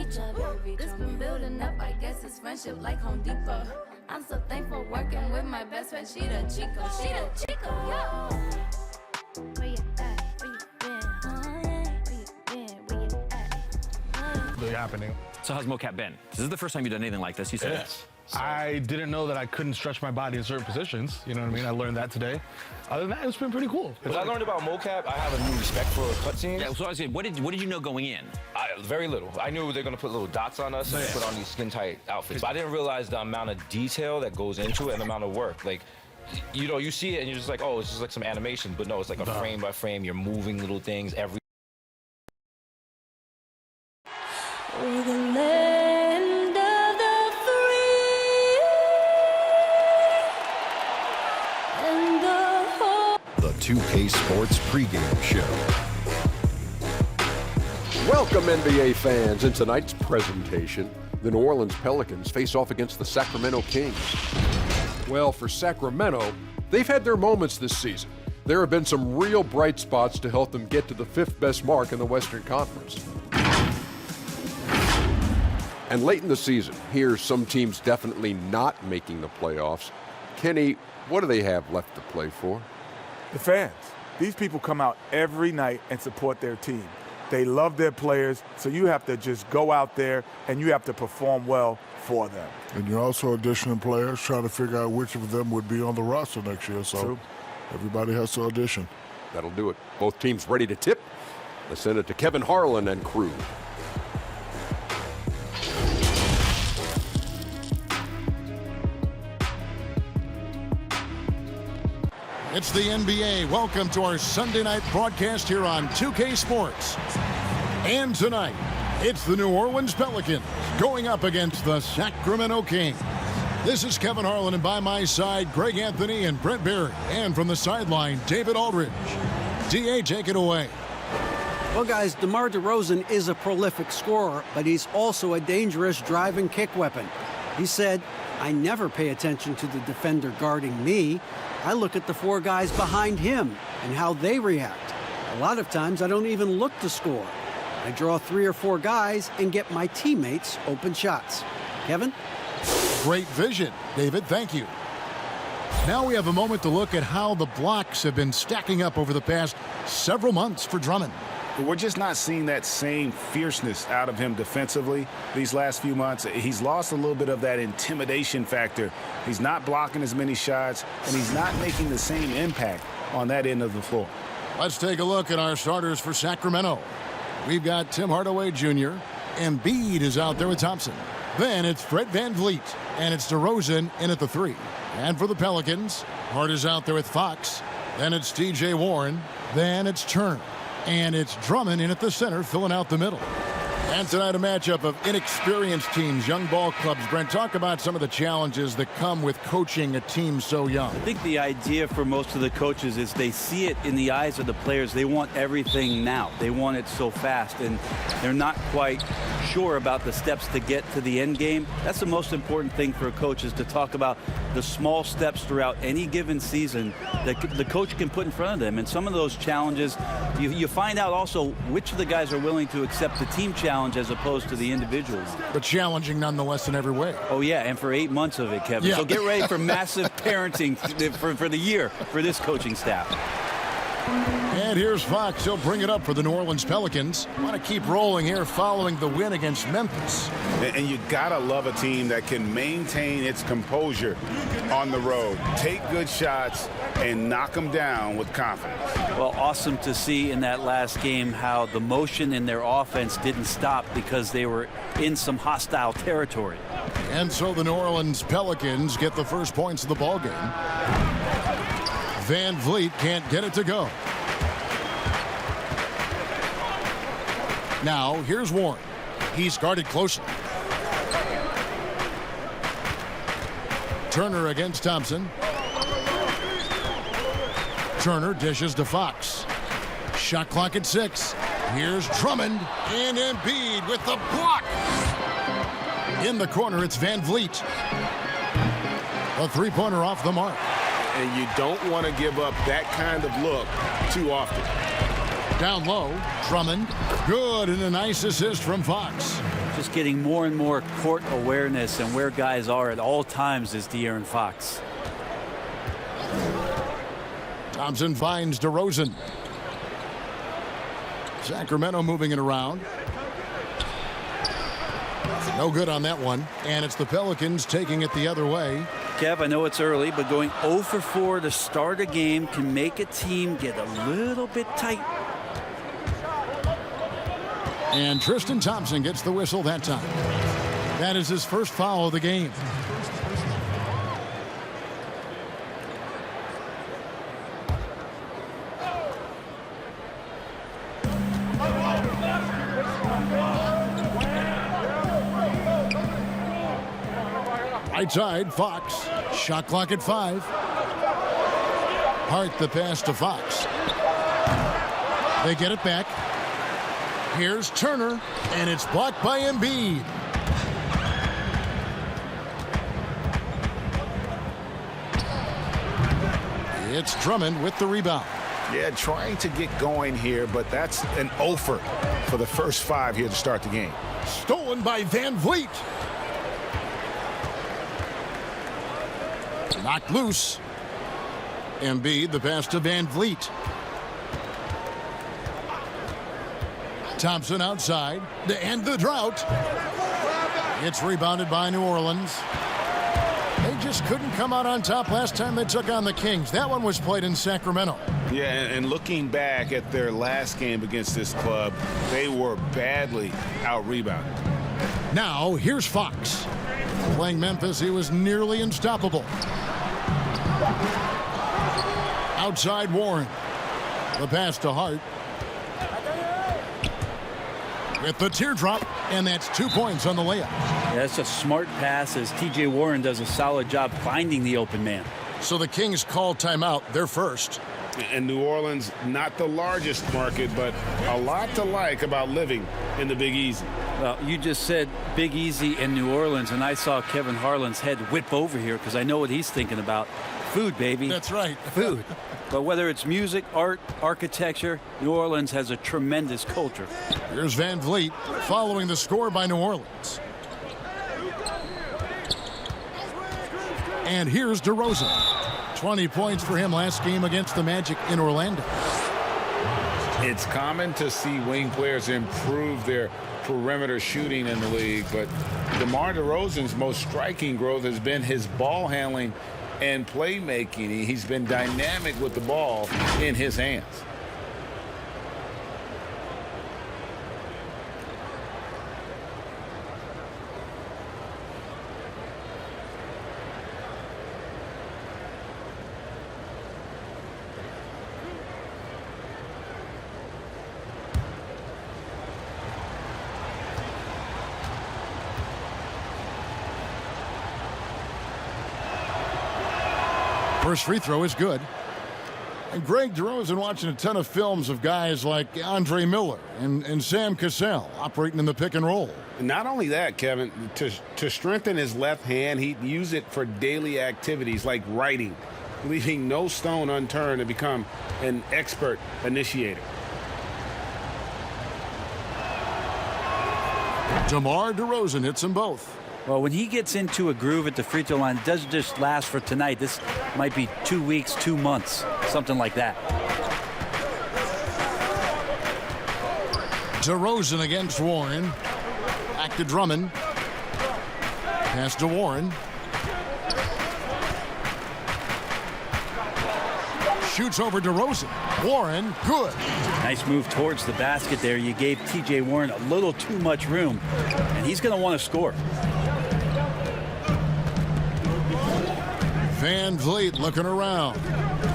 This been building up, I guess it's friendship like Home Depot. I'm so thankful working with my best friend, she the Chico, yo. Where you at? Where you been? Where you at? Really happening. So how's mocap been? This is the first time you've done anything like this, you said. Yes. I didn't know that I couldn't stretch my body in certain positions. You know what I mean? I learned that today. Other than that, it's been pretty cool. What I learned about mocap, I have a new respect for cutscenes. Yeah, so I was saying, what did you know going in? Very little. I knew they're going to put little dots on us and put on these skin-tight outfits. But I didn't realize the amount of detail that goes into it and the amount of work. Like, you know, you see it and you're just like, oh, it's just like some animation. But no, it's like a frame by frame. You're moving little things every. We're the land of the free and the whole. The 2K Sports pregame show. Welcome, NBA fans. In tonight's presentation, the New Orleans Pelicans face off against the Sacramento Kings. Well, for Sacramento, they've had their moments this season. There have been some real bright spots to help them get to the 5th best mark in the Western Conference. And late in the season, here's some teams definitely not making the playoffs. Kenny, what do they have left to play for? The fans. These people come out every night and support their team. They love their players, so you have to just go out there and you have to perform well for them. And you're also auditioning players, trying to figure out which of them would be on the roster next year. So True. Everybody has to audition. That'll do it. Both teams ready to tip. Let's send it to Kevin Harlan and crew. It's the NBA. Welcome to our Sunday night broadcast here on 2K Sports. And tonight, it's the New Orleans Pelicans going up against the Sacramento Kings. This is Kevin Harlan, and by my side, Greg Anthony and Brent Berry. And from the sideline, David Aldridge. DA, take it away. Well, guys, DeMar DeRozan is a prolific scorer, but he's also a dangerous drive and kick weapon. He said, "I never pay attention to the defender guarding me. I look at the 4 guys behind him and how they react. A lot of times I don't even look to score. I draw 3 or 4 guys and get my teammates open shots." Kevin? Great vision, David. Thank you. Now we have a moment to look at how the blocks have been stacking up over the past several months for Drummond. We're just not seeing that same fierceness out of him defensively these last few months. He's lost a little bit of that intimidation factor. He's not blocking as many shots, and he's not making the same impact on that end of the floor. Let's take a look at our starters for Sacramento. We've got Tim Hardaway Jr. Embiid is out there with Thompson. Then it's Fred VanVleet, and it's DeRozan in at the 3. And for the Pelicans, Hart is out there with Fox. Then it's T.J. Warren. Then it's Turner. And it's Drummond in at the center, filling out the middle. And tonight, a matchup of inexperienced teams, young ball clubs. Brent, talk about some of the challenges that come with coaching a team so young. I think the idea for most of the coaches is they see it in the eyes of the players. They want everything now. They want it so fast, and they're not quite sure about the steps to get to the end game. That's the most important thing for a coach, is to talk about the small steps throughout any given season that the coach can put in front of them. And some of those challenges, you find out also which of the guys are willing to accept the team challenge as opposed to the individuals. But challenging nonetheless in every way. Oh, yeah, and for 8 months of it, Kevin. Yeah. So get ready for massive parenting for the year for this coaching staff. And here's Fox. He'll bring it up for the New Orleans Pelicans. Want to keep rolling here following the win against Memphis. And you got to love a team that can maintain its composure on the road, take good shots, and knock them down with confidence. Well, awesome to see in that last game how the motion in their offense didn't stop because they were in some hostile territory. And so the New Orleans Pelicans get the first points of the ballgame. VanVleet can't get it to go. Now, here's Warren. He's guarded closely. Turner against Thompson. Turner dishes to Fox. Shot clock at 6. Here's Drummond and Embiid with the block. In the corner, it's VanVleet. A three-pointer off the mark. And you don't want to give up that kind of look too often. Down low, Drummond. Good, and a nice assist from Fox. Just getting more and more court awareness and where guys are at all times is De'Aaron Fox. Thompson finds DeRozan. Sacramento moving it around. No good on that one. And it's the Pelicans taking it the other way. Kev, I know it's early, but going 0 for 4 to start a game can make a team get a little bit tight. And Tristan Thompson gets the whistle that time. That is his first foul of the game. Right side, Fox. Shot clock at 5. Hart the pass to Fox. They get it back. Here's Turner, and it's blocked by Embiid. It's Drummond with the rebound. Yeah, trying to get going here, but that's an offer for the first 5 here to start the game. Stolen by Van Vliet. Knocked loose. Embiid, the pass to Van Vliet. Thompson outside to end the drought. It's rebounded by New Orleans. They just couldn't come out on top last time they took on the Kings. That one was played in Sacramento. Yeah, and looking back at their last game against this club, they were badly out-rebounded. Now, here's Fox. Playing Memphis, he was nearly unstoppable. Outside Warren. The pass to Hart. With the teardrop, and that's 2 points on the layup. Yeah, that's a smart pass as T.J. Warren does a solid job finding the open man. So the Kings call timeout. They're first. And New Orleans, not the largest market, but a lot to like about living in the Big Easy. Well, you just said Big Easy in New Orleans, and I saw Kevin Harlan's head whip over here because I know what he's thinking about. Food, baby. That's right. Food. But whether it's music, art, architecture, New Orleans has a tremendous culture. Here's Van Vliet following the score by New Orleans. And here's DeRozan. 20 points for him last game against the Magic in Orlando. It's common to see wing players improve their perimeter shooting in the league, but DeMar DeRozan's most striking growth has been his ball handling and playmaking. He's been dynamic with the ball in his hands. First free throw is good. And Greg DeRozan watching a ton of films of guys like Andre Miller and Sam Cassell operating in the pick and roll. Not only that, Kevin, to strengthen his left hand, he'd use it for daily activities like writing, leaving no stone unturned to become an expert initiator. DeMar DeRozan hits them both. Well, when he gets into a groove at the free throw line, it doesn't just last for tonight. This might be 2 weeks, 2 months, something like that. DeRozan against Warren. Back to Drummond. Pass to Warren. Shoots over DeRozan. Warren, good. Nice move towards the basket there. You gave T.J. Warren a little too much room, and he's going to want to score. Van Vliet looking around.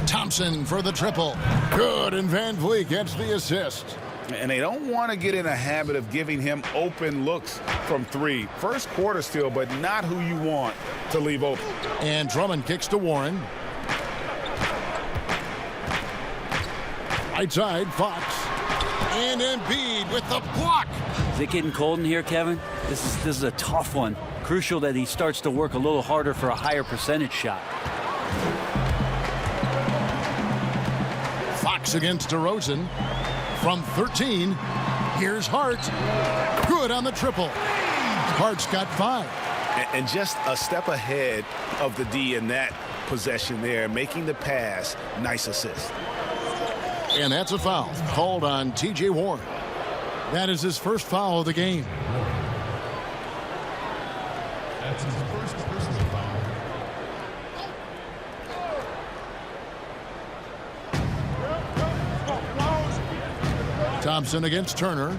Thompson for the triple. Good, and Van Vliet gets the assist. And they don't want to get in a habit of giving him open looks from 3. First quarter still, but not who you want to leave open. And Drummond kicks to Warren. Right side, Fox. And Embiid with the block. Is it getting cold in here, Kevin? This is a tough one. Crucial that he starts to work a little harder for a higher percentage shot. Fox against DeRozan. From 13, here's Hart. Good on the triple. Hart's got 5. And just a step ahead of the D in that possession there, making the pass. Nice assist. And that's a foul called on T.J. Warren. That is his first foul of the game. That's his first personal foul. Thompson against Turner.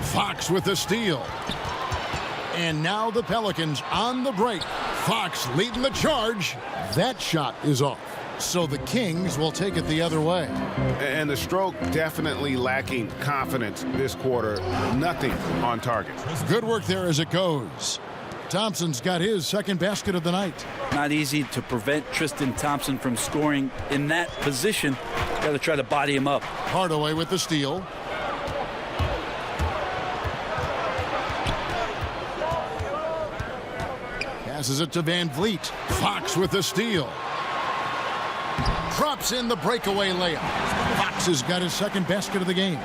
Fox with the steal. And now the Pelicans on the break. Fox leading the charge. That shot is off. So the Kings will take it the other way. And the stroke definitely lacking confidence this quarter. Nothing on target. Good work there as it goes. Thompson's got his second basket of the night. Not easy to prevent Tristan Thompson from scoring in that position. Got to try to body him up. Hardaway with the steal. Passes it to Van Vliet. Fox with the steal. Drops in the breakaway layup. Fox has got his second basket of the game.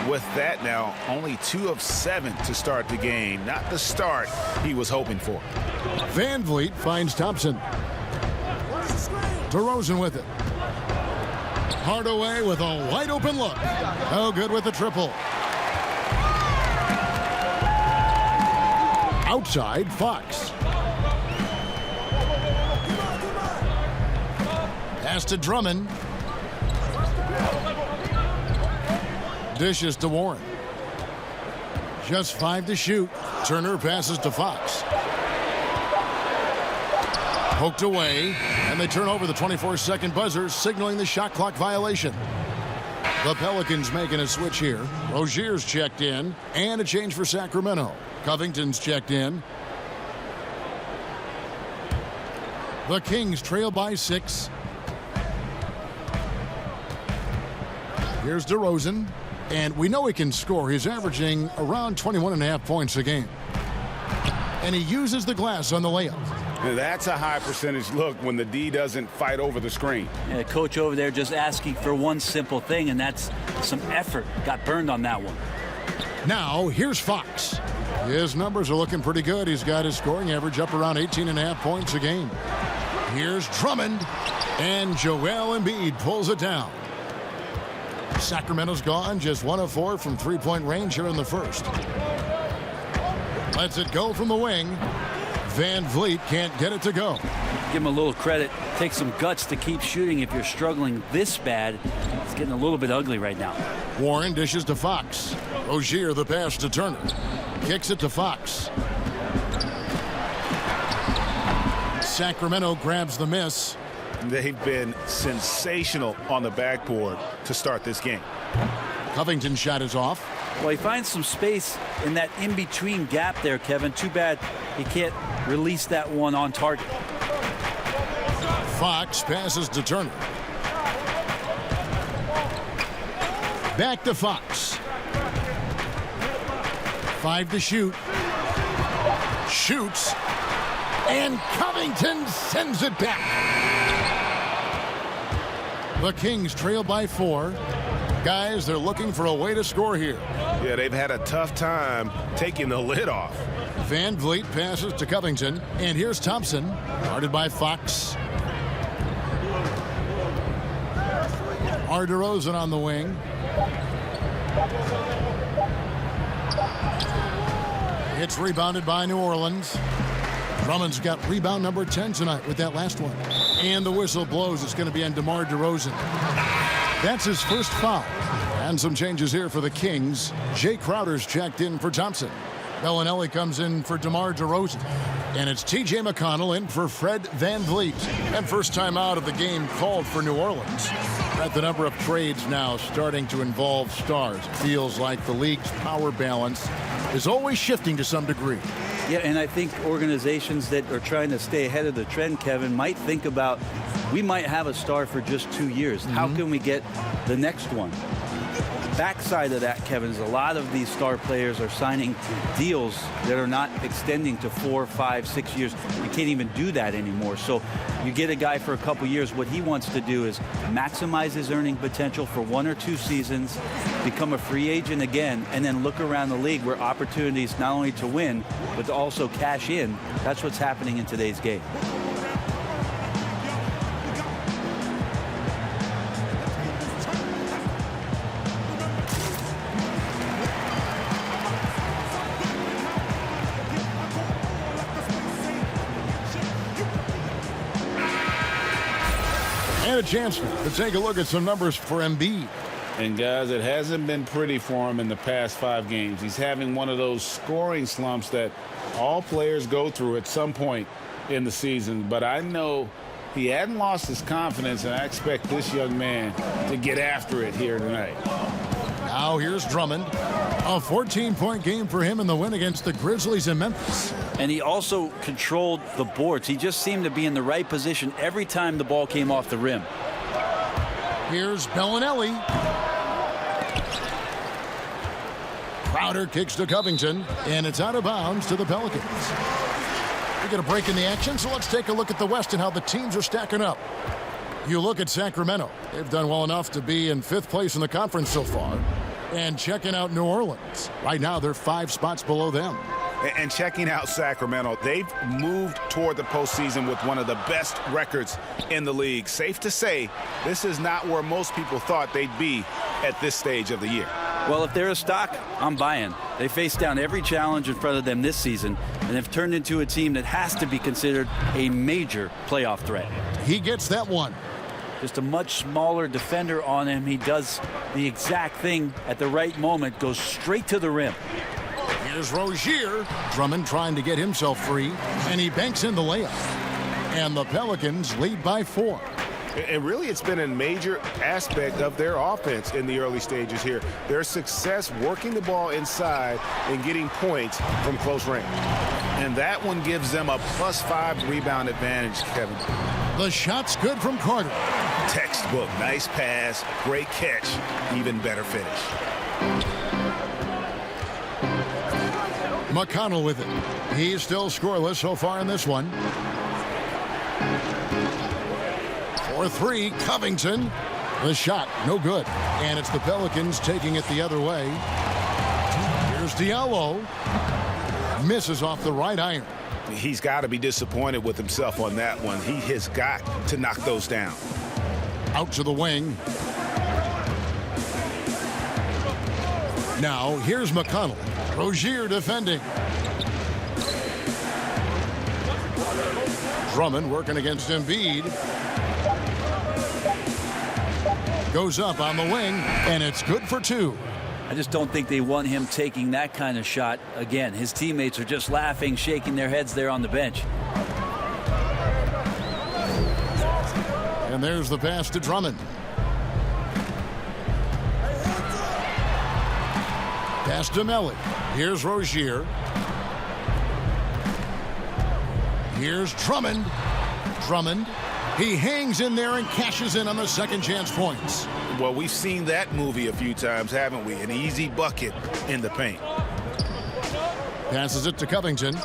With that now, only 2 of 7 to start the game. Not the start he was hoping for. Van Vliet finds Thompson. DeRozan with it. Hardaway with a wide open look. Oh, good with the triple. Outside, Fox. Pass to Drummond. Dishes to Warren. Just 5 to shoot. Turner passes to Fox. Poked away, and they turn over the 24-second buzzer, signaling the shot clock violation. The Pelicans making a switch here. Rozier's checked in, and a change for Sacramento. Covington's checked in. The Kings trail by 6. Here's DeRozan, and we know he can score. He's averaging around 21.5 points a game. And he uses the glass on the layup. That's a high percentage look when the D doesn't fight over the screen. Yeah, coach over there just asking for one simple thing, and that's some effort. Got burned on that one. Now, here's Fox. His numbers are looking pretty good. He's got his scoring average up around 18.5 points a game. Here's Drummond, and Joel Embiid pulls it down. Sacramento's gone, just 1 of 4 from three-point range here in the first. Lets it go from the wing. Van Vliet can't get it to go. Give him a little credit. Take some guts to keep shooting if you're struggling this bad. It's getting a little bit ugly right now. Warren dishes to Fox. Rozier the pass to Turner. Kicks it to Fox. Sacramento grabs the miss. They've been sensational on the backboard to start this game. Covington's shot is off. Well, he finds some space in that in-between gap there, Kevin. Too bad he can't release that one on target. Fox passes to Turner. Back to Fox. 5 to shoot. Shoots. And Covington sends it back. The Kings trail by 4. Guys, they're looking for a way to score here. Yeah, they've had a tough time taking the lid off. Van Vliet passes to Covington. And here's Thompson, guarded by Fox. DeRozan on the wing. It's rebounded by New Orleans. Drummond's got rebound number 10 tonight with that last one. And the whistle blows. It's going to be on DeMar DeRozan. That's his first foul. And some changes here for the Kings. Jay Crowder's checked in for Thompson. Bellinelli comes in for DeMar DeRozan. And it's T.J. McConnell in for Fred Van Vliet. And first time out of the game called for New Orleans. At the number of trades now starting to involve stars. It feels like the league's power balance is always shifting to some degree. Yeah, and I think organizations that are trying to stay ahead of the trend, Kevin, might think about, we might have a star for just 2 years. How can we get the next one? Back side of that, Kevin, is a lot of these star players are signing deals that are not extending to 4, 5, 6 years. You can't even do that anymore. So you get a guy for a couple years. What he wants to do is maximize his earning potential for 1 or 2 seasons, become a free agent again, and then look around the league where opportunities not only to win, but to also cash in. That's what's happening in today's game. And a chance to take a look at some numbers for Embiid. And guys, it hasn't been pretty for him in the past 5 games. He's having one of those scoring slumps that all players go through at some point in the season. But I know he hadn't lost his confidence, and I expect this young man to get after it here tonight. Now here's Drummond. A 14-point game for him in the win against the Grizzlies in Memphis. And he also controlled the boards. He just seemed to be in the right position every time the ball came off the rim. Here's Bellinelli. Crowder kicks to Covington, and it's out of bounds to the Pelicans. We get a break in the action, so let's take a look at the West and how the teams are stacking up. You look at Sacramento. They've done well enough to be in 5th place in the conference so far. And checking out New Orleans. Right now, they're 5 spots below them. And checking out Sacramento, they've moved toward the postseason with one of the best records in the league. Safe to say, this is not where most people thought they'd be at this stage of the year. Well, if they're a stock, I'm buying. They faced down every challenge in front of them this season and have turned into a team that has to be considered a major playoff threat. He gets that one. Just a much smaller defender on him. He does the exact thing at the right moment, goes straight to the rim. Here's Rozier. Drummond trying to get himself free, and he banks in the layup. And the Pelicans lead by 4. And really, it's been a major aspect of their offense in the early stages here. Their success working the ball inside and getting points from close range. And that one gives them a +5 rebound advantage, Kevin. The shot's good from Carter. Textbook. Nice pass, great catch, even better finish. McConnell with it. He's still scoreless so far in this one. For 3, Covington. The shot, no good. And it's the Pelicans taking it the other way. Here's Diallo. Misses off the right iron. He's got to be disappointed with himself on that one. He has got to knock those down. Out to the wing. Now, here's McConnell. Rozier defending. Drummond working against Embiid. Goes up on the wing, and it's good for 2. I just don't think they want him taking that kind of shot again. His teammates are just laughing, shaking their heads there on the bench. And there's the pass to Drummond. Pass to Melly. Here's Rozier. Here's Drummond. Drummond. He hangs in there and cashes in on the second chance points. Well, we've seen that movie a few times, haven't we? An easy bucket in the paint. Passes it to Covington.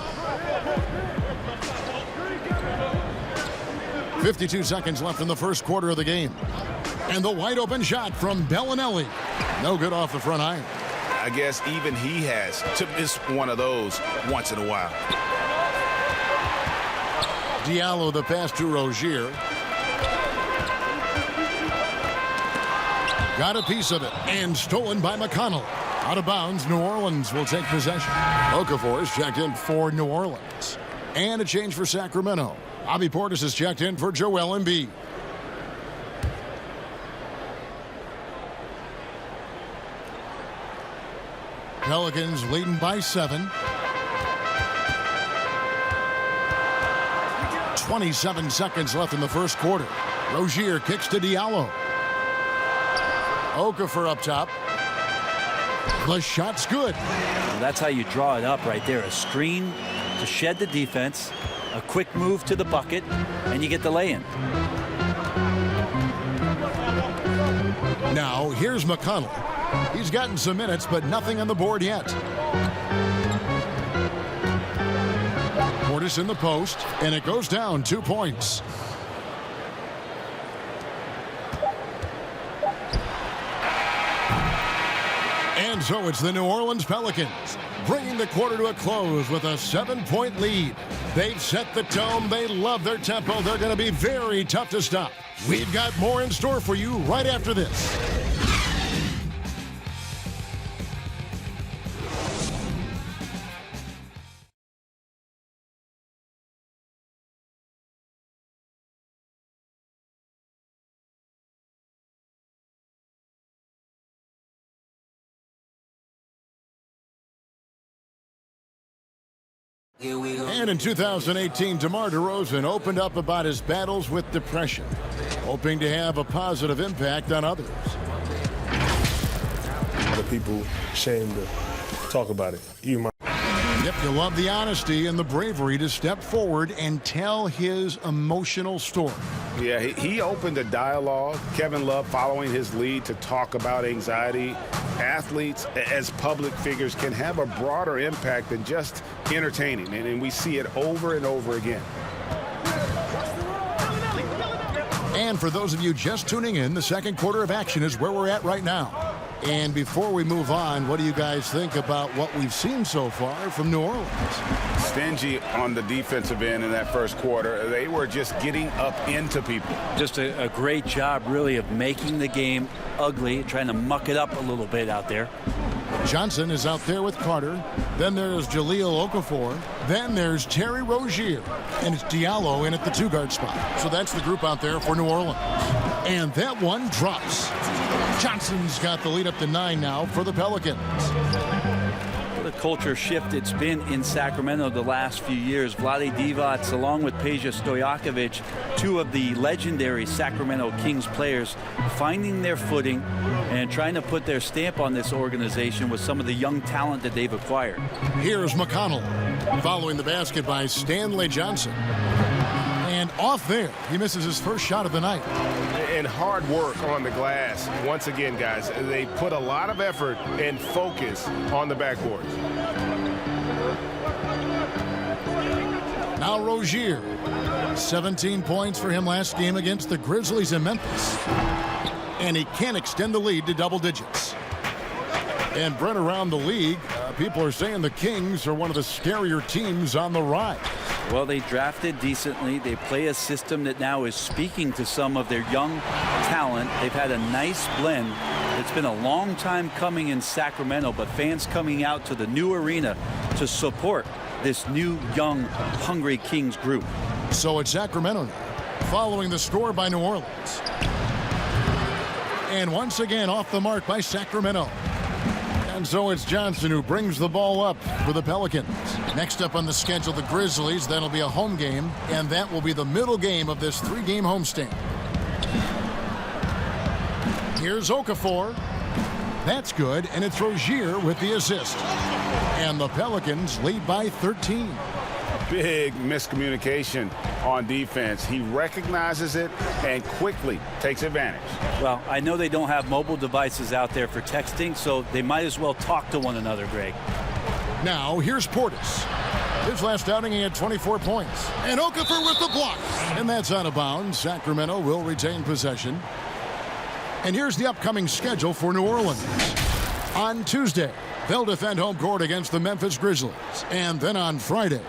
52 seconds left in the first quarter of the game. And the wide open shot from Bellinelli. No good off the front iron. I guess even he has to miss one of those once in a while. Diallo the pass to Rozier. Got a piece of it and stolen by McConnell. Out of bounds, New Orleans will take possession. Okafor is checked in for New Orleans. And a change for Sacramento. Bobby Portis is checked in for Joel Embiid. Pelicans leading by 7. 27 seconds left in the first quarter. Rozier kicks to Diallo. Okafor up top. The shot's good. Well, that's how you draw it up right there. A screen to shed the defense, a quick move to the bucket, and you get the lay-in. Now, here's McConnell. He's gotten some minutes, but nothing on the board yet. Portis in the post, and it goes down 2 points. And so it's the New Orleans Pelicans bringing the quarter to a close with a 7-point lead. They've set the tone. They love their tempo. They're going to be very tough to stop. We've got more in store for you right after this. And in 2018, DeMar DeRozan opened up about his battles with depression, hoping to have a positive impact on others. The people ashamed to talk about it. Yep, you love the honesty and the bravery to step forward and tell his emotional story. Yeah, he opened a dialogue. Kevin Love following his lead to talk about anxiety. Athletes, as public figures, can have a broader impact than just entertaining, and we see it over and over again. And for those of you just tuning in, the second quarter of action is where we're at right now. And before we move on, what do you guys think about what we've seen so far from New Orleans? Stingy on the defensive end in that first quarter. They were just getting up into people. Just a great job, really, of making the game ugly, trying to muck it up a little bit out there. Johnson is out there with Carter. Then there's Jahlil Okafor. Then there's Terry Rozier. And it's Diallo in at the two-guard spot. So that's the group out there for New Orleans. And that one drops. Johnson's got the lead up to 9 now for the Pelicans. What a culture shift it's been in Sacramento the last few years. Vlade Divac, along with Peja Stojakovic, two of the legendary Sacramento Kings players, finding their footing and trying to put their stamp on this organization with some of the young talent that they've acquired. Here's McConnell following the basket by Stanley Johnson. And off there, he misses his first shot of the night. And hard work on the glass. Once again, guys, they put a lot of effort and focus on the backboards. Now Rozier. 17 points for him last game against the Grizzlies in Memphis. And he can extend the lead to double digits. And Brent, around the league, people are saying the Kings are one of the scarier teams on the rise. Well, they drafted decently. They play a system that now is speaking to some of their young talent. They've had a nice blend. It's been a long time coming in Sacramento, but fans coming out to the new arena to support this new, young, hungry Kings group. So it's Sacramento now, following the score by New Orleans. And once again, off the mark by Sacramento. And so it's Johnson who brings the ball up for the Pelicans. Next up on the schedule, the Grizzlies. That'll be a home game, and that will be the middle game of this 3-game homestand. Here's Okafor. That's good, and it's Rozier with the assist. And the Pelicans lead by 13. Big miscommunication on defense. He recognizes it and quickly takes advantage. Well, I know they don't have mobile devices out there for texting, so they might as well talk to one another, Greg. Now, here's Portis. His last outing, he had 24 points. And Okafor with the block. And that's out of bounds. Sacramento will retain possession. And here's the upcoming schedule for New Orleans. On Tuesday, they'll defend home court against the Memphis Grizzlies. And then on Friday,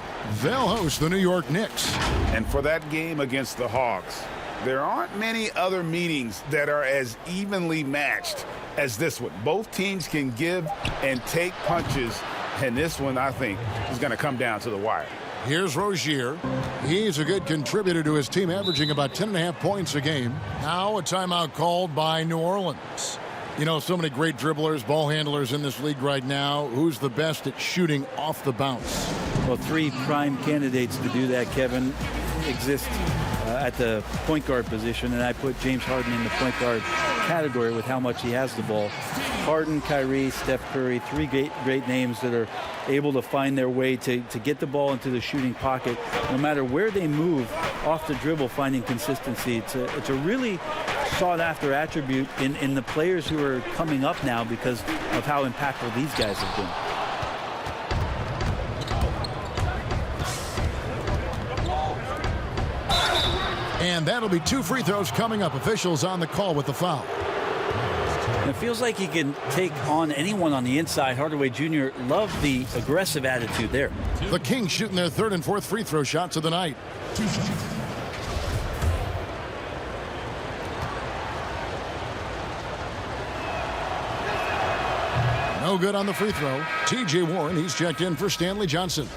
they'll host the New York Knicks. And for that game against the Hawks, there aren't many other meetings that are as evenly matched as this one. Both teams can give and take punches, and this one, I think, is going to come down to the wire. Here's Rozier. He's a good contributor to his team, averaging about 10.5 points a game. Now a timeout called by New Orleans. You know, so many great dribblers, ball handlers in this league right now. Who's the best at shooting off the bounce? Well, 3 prime candidates to do that, Kevin, exist at the point guard position, and I put James Harden in the point guard category with how much he has the ball. Harden, Kyrie, Steph Curry, 3 great names that are able to find their way to get the ball into the shooting pocket. No matter where they move off the dribble, finding consistency. It's a really sought-after attribute in the players who are coming up now because of how impactful these guys have been. And that'll be 2 free throws coming up. Officials on the call with the foul. It feels like he can take on anyone on the inside. Hardaway Jr. loved the aggressive attitude there. The Kings shooting their 3rd and 4th free throw shots of the night. No good on the free throw. T.J. Warren, he's checked in for Stanley Johnson.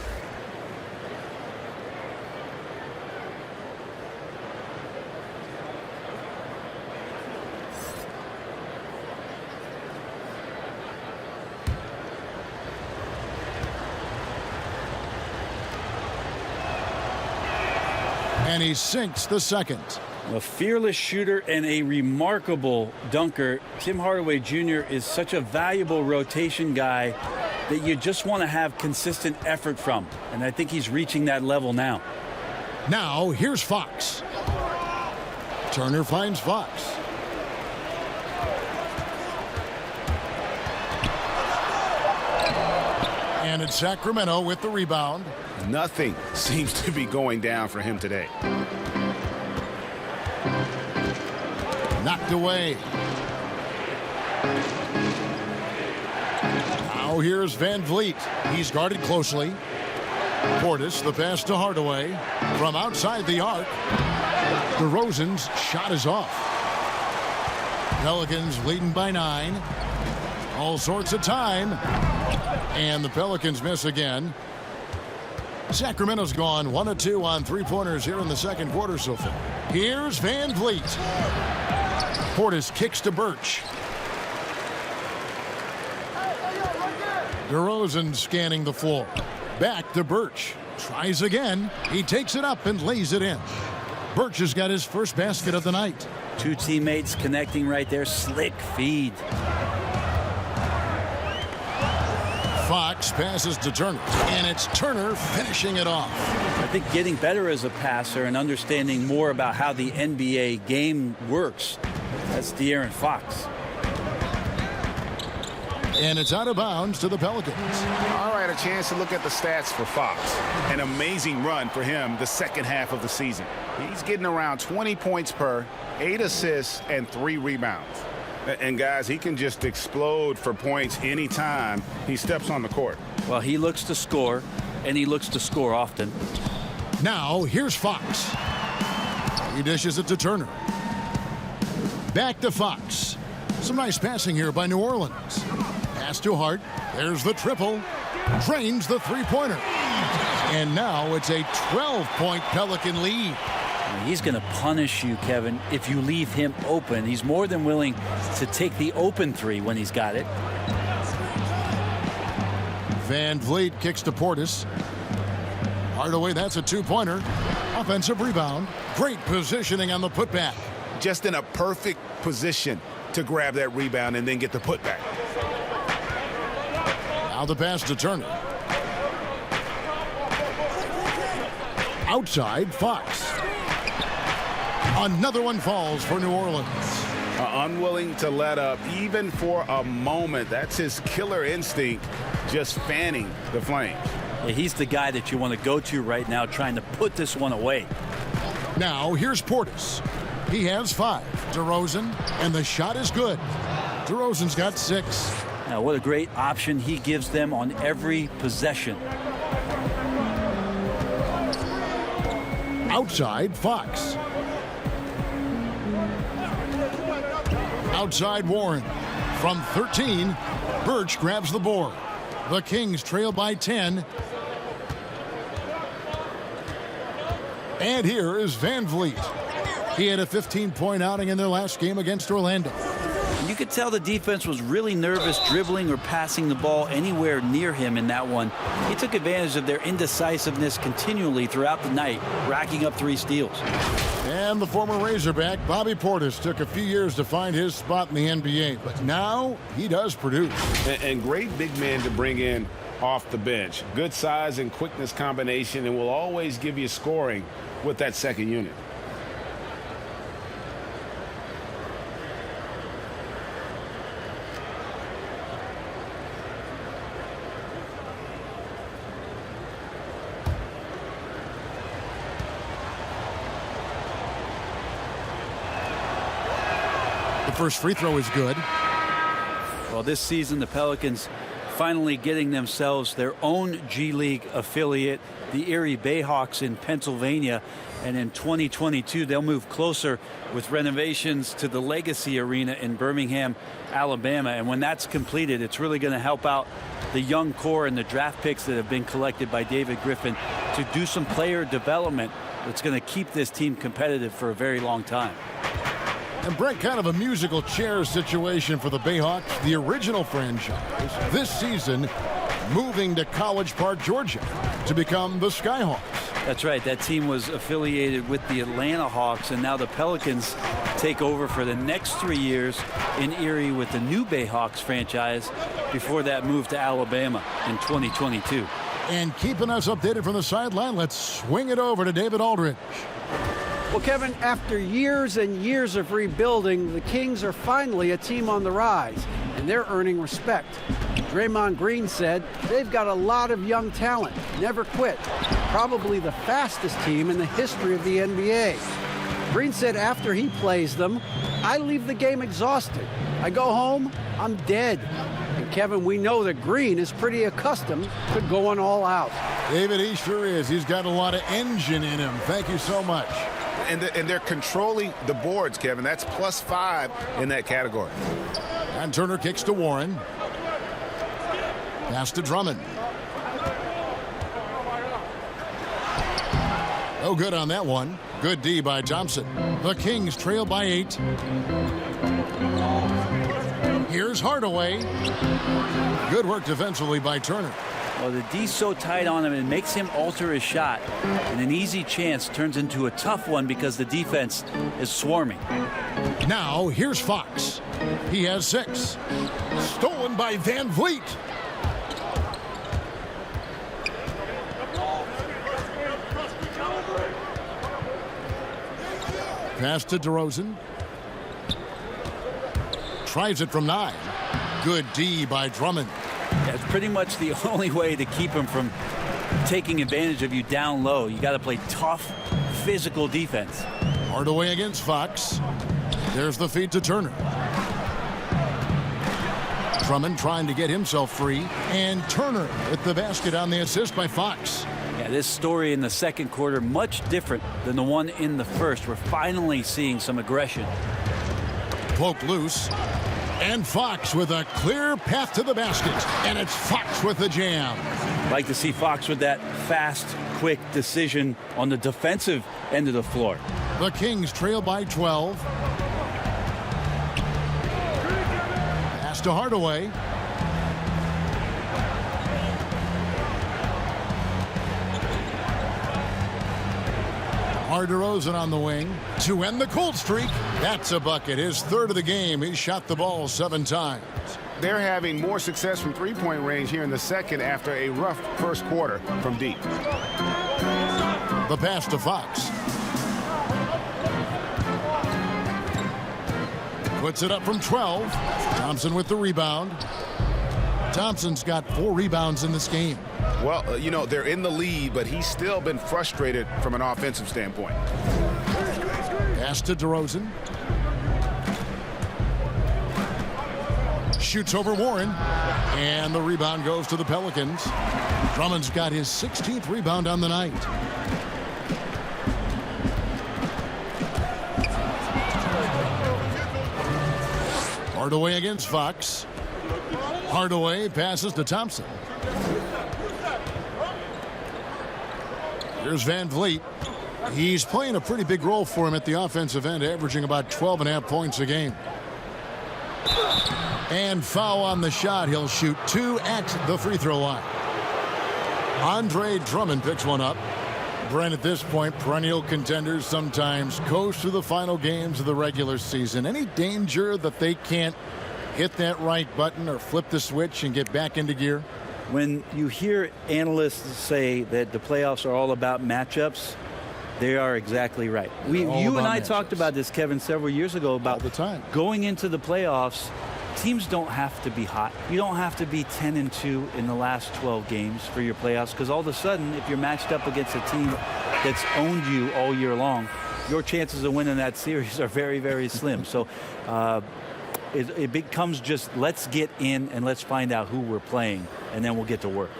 And he sinks the second. A fearless shooter and a remarkable dunker. Tim Hardaway Jr. is such a valuable rotation guy that you just want to have consistent effort from. And I think he's reaching that level now. Now, here's Fox. Turner finds Fox. And it's Sacramento with the rebound. Nothing seems to be going down for him today. Knocked away. Now here's Van Vliet. He's guarded closely. Portis, the pass to Hardaway. From outside the arc. DeRozan's shot is off. Pelicans leading by 9. All sorts of time. And the Pelicans miss again. Sacramento's gone 1 of 2 on 3-pointers here in the second quarter so far. Here's Van Vliet. Portis kicks to Birch. DeRozan scanning the floor. Back to Birch. Tries again. He takes it up and lays it in. Birch has got his first basket of the night. 2 teammates connecting right there. Slick feed. Fox passes to Turner, and it's Turner finishing it off. I think getting better as a passer and understanding more about how the NBA game works. That's De'Aaron Fox. And it's out of bounds to the Pelicans. All right, a chance to look at the stats for Fox. An amazing run for him the second half of the season. He's getting around 20 points per, 8 assists, and 3 rebounds. And guys, he can just explode for points anytime he steps on the court. Well, he looks to score, and he looks to score often. Now, here's Fox. He dishes it to Turner. Back to Fox. Some nice passing here by New Orleans. Pass to Hart. There's the triple. Drains the 3-pointer. And now it's a 12-point Pelican lead. He's going to punish you, Kevin, if you leave him open. He's more than willing to take the open 3 when he's got it. Van Vliet kicks to Portis. Hardaway, that's a 2-pointer. Offensive rebound. Great positioning on the putback. Just in a perfect position to grab that rebound and then get the putback. Now the pass to Turner. Outside, Fox. Another one falls for New Orleans. Unwilling to let up even for a moment. That's his killer instinct, just fanning the flames. Yeah, he's the guy that you want to go to right now trying to put this one away. Now here's Portis. He has 5. DeRozan, and the shot is good. DeRozan's got 6. Now what a great option he gives them on every possession. Outside, Fox. Outside, Warren. From 13, Birch grabs the board. The Kings trail by 10. And here is Van Vliet. He had a 15-point outing in their last game against Orlando. You could tell the defense was really nervous dribbling or passing the ball anywhere near him in that one. He took advantage of their indecisiveness continually throughout the night, racking up 3 steals. And the former Razorback, Bobby Portis, took a few years to find his spot in the NBA, but now he does produce. And great big man to bring in off the bench. Good size and quickness combination, and will always give you scoring with that second unit. first free throw is good. Well, this season, the Pelicans finally getting themselves their own G League affiliate, the Erie Bayhawks in Pennsylvania. And in 2022, they'll move closer with renovations to the Legacy Arena in Birmingham, Alabama. And when that's completed, it's really going to help out the young core and the draft picks that have been collected by David Griffin to do some player development that's going to keep this team competitive for a very long time. And Brent, kind of a musical chairs situation for the Bayhawks, the original franchise, this season moving to College Park, Georgia to become the Skyhawks. That's right. That team was affiliated with the Atlanta Hawks, and now the Pelicans take over for the next 3 years in Erie with the new Bayhawks franchise before that move to Alabama in 2022. And keeping us updated from the sideline, let's swing it over to David Aldridge. Well, Kevin, after years and years of rebuilding, the Kings are finally a team on the rise, and they're earning respect. Draymond Green said they've got a lot of young talent, never quit, probably the fastest team in the history of the NBA. Green said after he plays them, I leave the game exhausted. I go home, I'm dead. And Kevin, we know that Green is pretty accustomed to going all out. David, he sure is. He's got a lot of engine in him. Thank you so much. And they're controlling the boards, Kevin. That's +5 in that category. And Turner kicks to Warren. Pass to Drummond. No good on that one. Good D by Thompson. The Kings trail by 8. Here's Hardaway. Good work defensively by Turner. Well, the D's so tight on him, it makes him alter his shot. And an easy chance turns into a tough one because the defense is swarming. Now, here's Fox. He has 6. Stolen by Van Vliet. Pass to DeRozan. Tries it from 9. Good D by Drummond. That's pretty much the only way to keep him from taking advantage of you down low. You got to play tough, physical defense. Hardaway against Fox. There's the feed to Turner. Drummond trying to get himself free. And Turner at the basket on the assist by Fox. Yeah, this story in the second quarter, much different than the one in the first. We're finally seeing some aggression. Poke loose. And Fox with a clear path to the basket. And it's Fox with the jam. Like to see Fox with that fast, quick decision on the defensive end of the floor. The Kings trail by 12. Pass to Hardaway. DeRozan on the wing to end the cold streak. That's a bucket. His third of the game. He shot the ball 7 times. They're having more success from three-point range here in the second after a rough first quarter from deep. The pass to Fox. Puts it up from 12. Thompson with the rebound. Thompson's got 4 rebounds in this game. Well, you know, they're in the lead, but he's still been frustrated from an offensive standpoint. Pass to DeRozan. Shoots over Warren. And the rebound goes to the Pelicans. Drummond's got his 16th rebound on the night. Hardaway against Fox. Hardaway passes to Thompson. Here's Van Vliet. He's playing a pretty big role for him at the offensive end, averaging about 12.5 points a game. And foul on the shot. He'll shoot 2 at the free throw line. Andre Drummond picks one up. Brent, at this point, perennial contenders sometimes coast through the final games of the regular season. Any danger that they can't hit that right button or flip the switch and get back into gear? When you hear analysts say that the playoffs are all about matchups, they are exactly right. You and I talked about this, Kevin, several years ago about all the time. Going into the playoffs, teams don't have to be hot. You don't have to be 10-2 in the last 12 games for your playoffs, because all of a sudden, if you're matched up against a team that's owned you all year long, your chances of winning that series are very, very slim. So it becomes just let's get in and let's find out who we're playing, and then we'll get to work.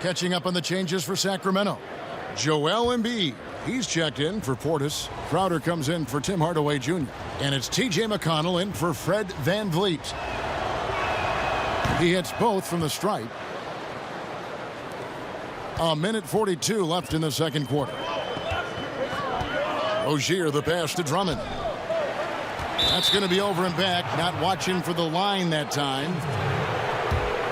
Catching up on the changes for Sacramento. Joel Embiid. He's checked in for Portis. Crowder comes in for Tim Hardaway Jr. And it's T.J. McConnell in for Fred VanVleet. He hits both from the stripe. 1:42 left in the second quarter. Rozier, the pass to Drummond. That's going to be over and back. Not watching for the line that time.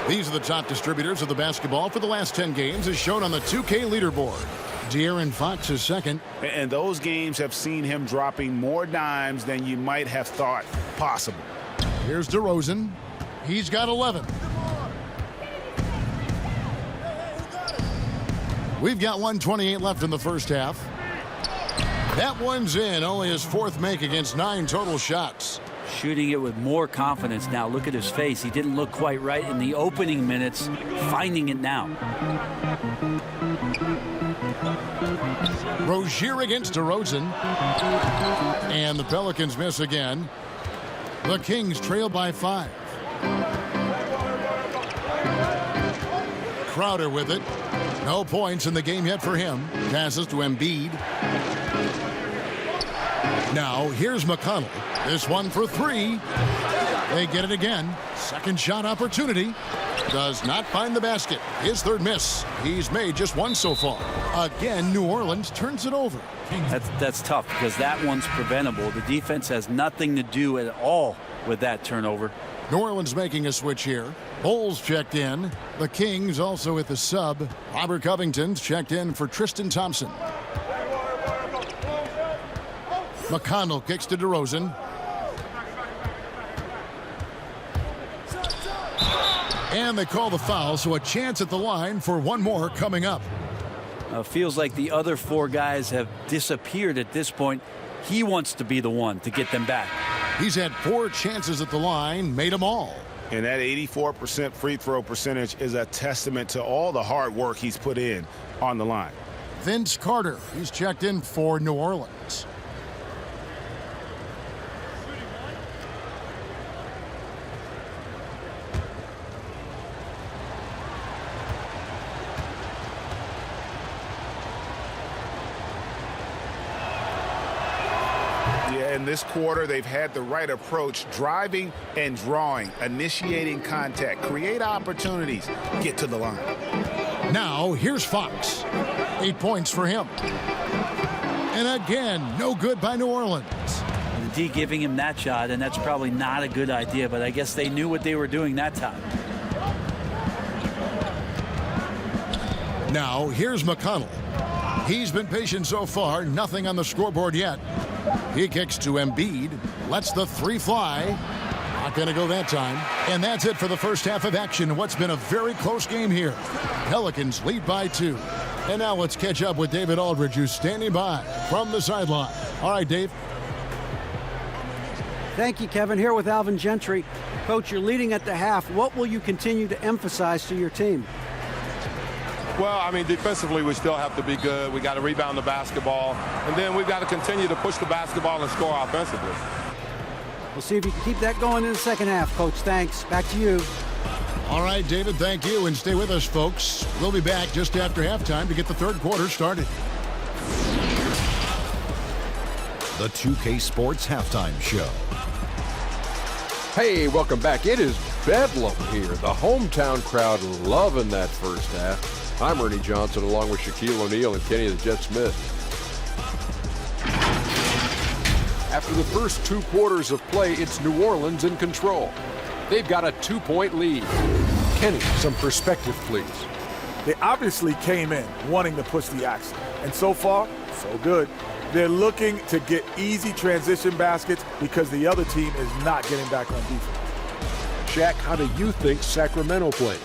These are the top distributors of the basketball for the last 10 games as shown on the 2K leaderboard. De'Aaron Fox is second. And those games have seen him dropping more dimes than you might have thought possible. Here's DeRozan. He's got 11. We've got 1:28 left in the first half. That one's in. Only his fourth make against 9 total shots. Shooting it with more confidence now. Look at his face. He didn't look quite right in the opening minutes. Finding it now. Rozier against DeRozan. And the Pelicans miss again. The Kings trail by 5. Crowder with it. No points in the game yet for him. Passes to Embiid. Now here's McConnell. This one for 3. They get it again. Second shot opportunity. Does not find the basket. His third miss. He's made just one so far. Again, New Orleans turns it over. That's tough because that one's preventable. The defense has nothing to do at all with that turnover. New Orleans making a switch here. Bulls checked in. The Kings also at the sub. Robert Covington's checked in for Tristan Thompson. McConnell kicks to DeRozan. And they call the foul, so a chance at the line for one more coming up. Feels like the other 4 guys have disappeared at this point. He wants to be the one to get them back. He's had 4 chances at the line, made them all. And that 84% free throw percentage is a testament to all the hard work he's put in on the line. Vince Carter, he's checked in for New Orleans. In this quarter, they've had the right approach, driving and drawing, initiating contact, create opportunities, get to the line. Now, here's Fox. 8 points for him. And again, no good by New Orleans. The D giving him that shot, and that's probably not a good idea, but I guess they knew what they were doing that time. Now, here's McConnell. He's been patient so far, nothing on the scoreboard yet. He kicks to Embiid, lets the 3 fly. Not going to go that time. And that's it for the first half of action. What's been a very close game here. Pelicans lead by 2. And now let's catch up with David Aldridge, who's standing by from the sideline. All right, Dave. Thank you, Kevin. Here with Alvin Gentry. Coach, you're leading at the half. What will you continue to emphasize to your team? Well, I mean, defensively, we still have to be good. We got to rebound the basketball. And then we've got to continue to push the basketball and score offensively. We'll see if you can keep that going in the second half, Coach. Thanks. Back to you. All right, David, thank you. And stay with us, folks. We'll be back just after halftime to get the third quarter started. The 2K Sports Halftime Show. Hey, welcome back. It is bedlam here. The hometown crowd loving that first half. I'm Ernie Johnson along with Shaquille O'Neal and Kenny the Jet Smith. After the first 2 quarters of play, it's New Orleans in control. They've got a 2-point lead. Kenny, some perspective, please. They obviously came in wanting to push the action. And so far, so good. They're looking to get easy transition baskets because the other team is not getting back on defense. Shaq, how do you think Sacramento played?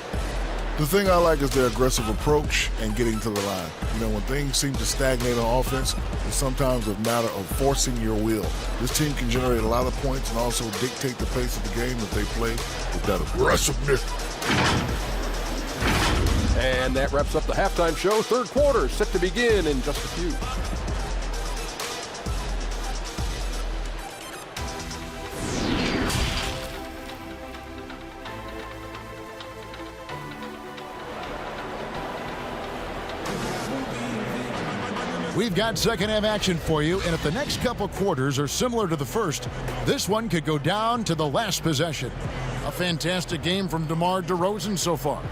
The thing I like is their aggressive approach and getting to the line. You know, when things seem to stagnate on offense, it's sometimes a matter of forcing your will. This team can generate a lot of points and also dictate the pace of the game if they play with that aggressiveness. And that wraps up the halftime show. Third quarter set to begin in just a few. We've got second half action for you, and if the next couple quarters are similar to the first, this one could go down to the last possession. A fantastic game from DeMar DeRozan so far.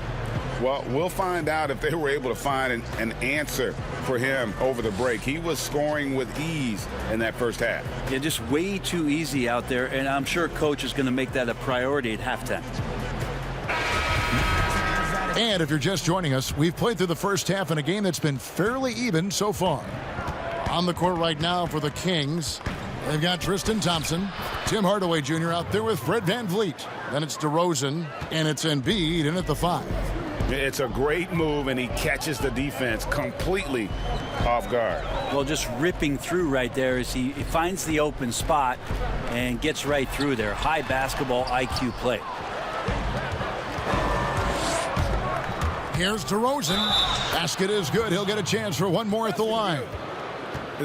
Well, we'll find out if they were able to find an answer for him over the break. He was scoring with ease in that first half. Yeah, just way too easy out there, and I'm sure coach is going to make that a priority at halftime. And if you're just joining us, we've played through the first half in a game that's been fairly even so far. On the court right now for the Kings, they've got Tristan Thompson, Tim Hardaway Jr. out there with Fred VanVleet. Then it's DeRozan, and it's Embiid in at the 5. It's a great move, and he catches the defense completely off guard. Well, just ripping through right there as he finds the open spot and gets right through there. High basketball IQ play. Here's DeRozan. Basket is good. He'll get a chance for one more at the line.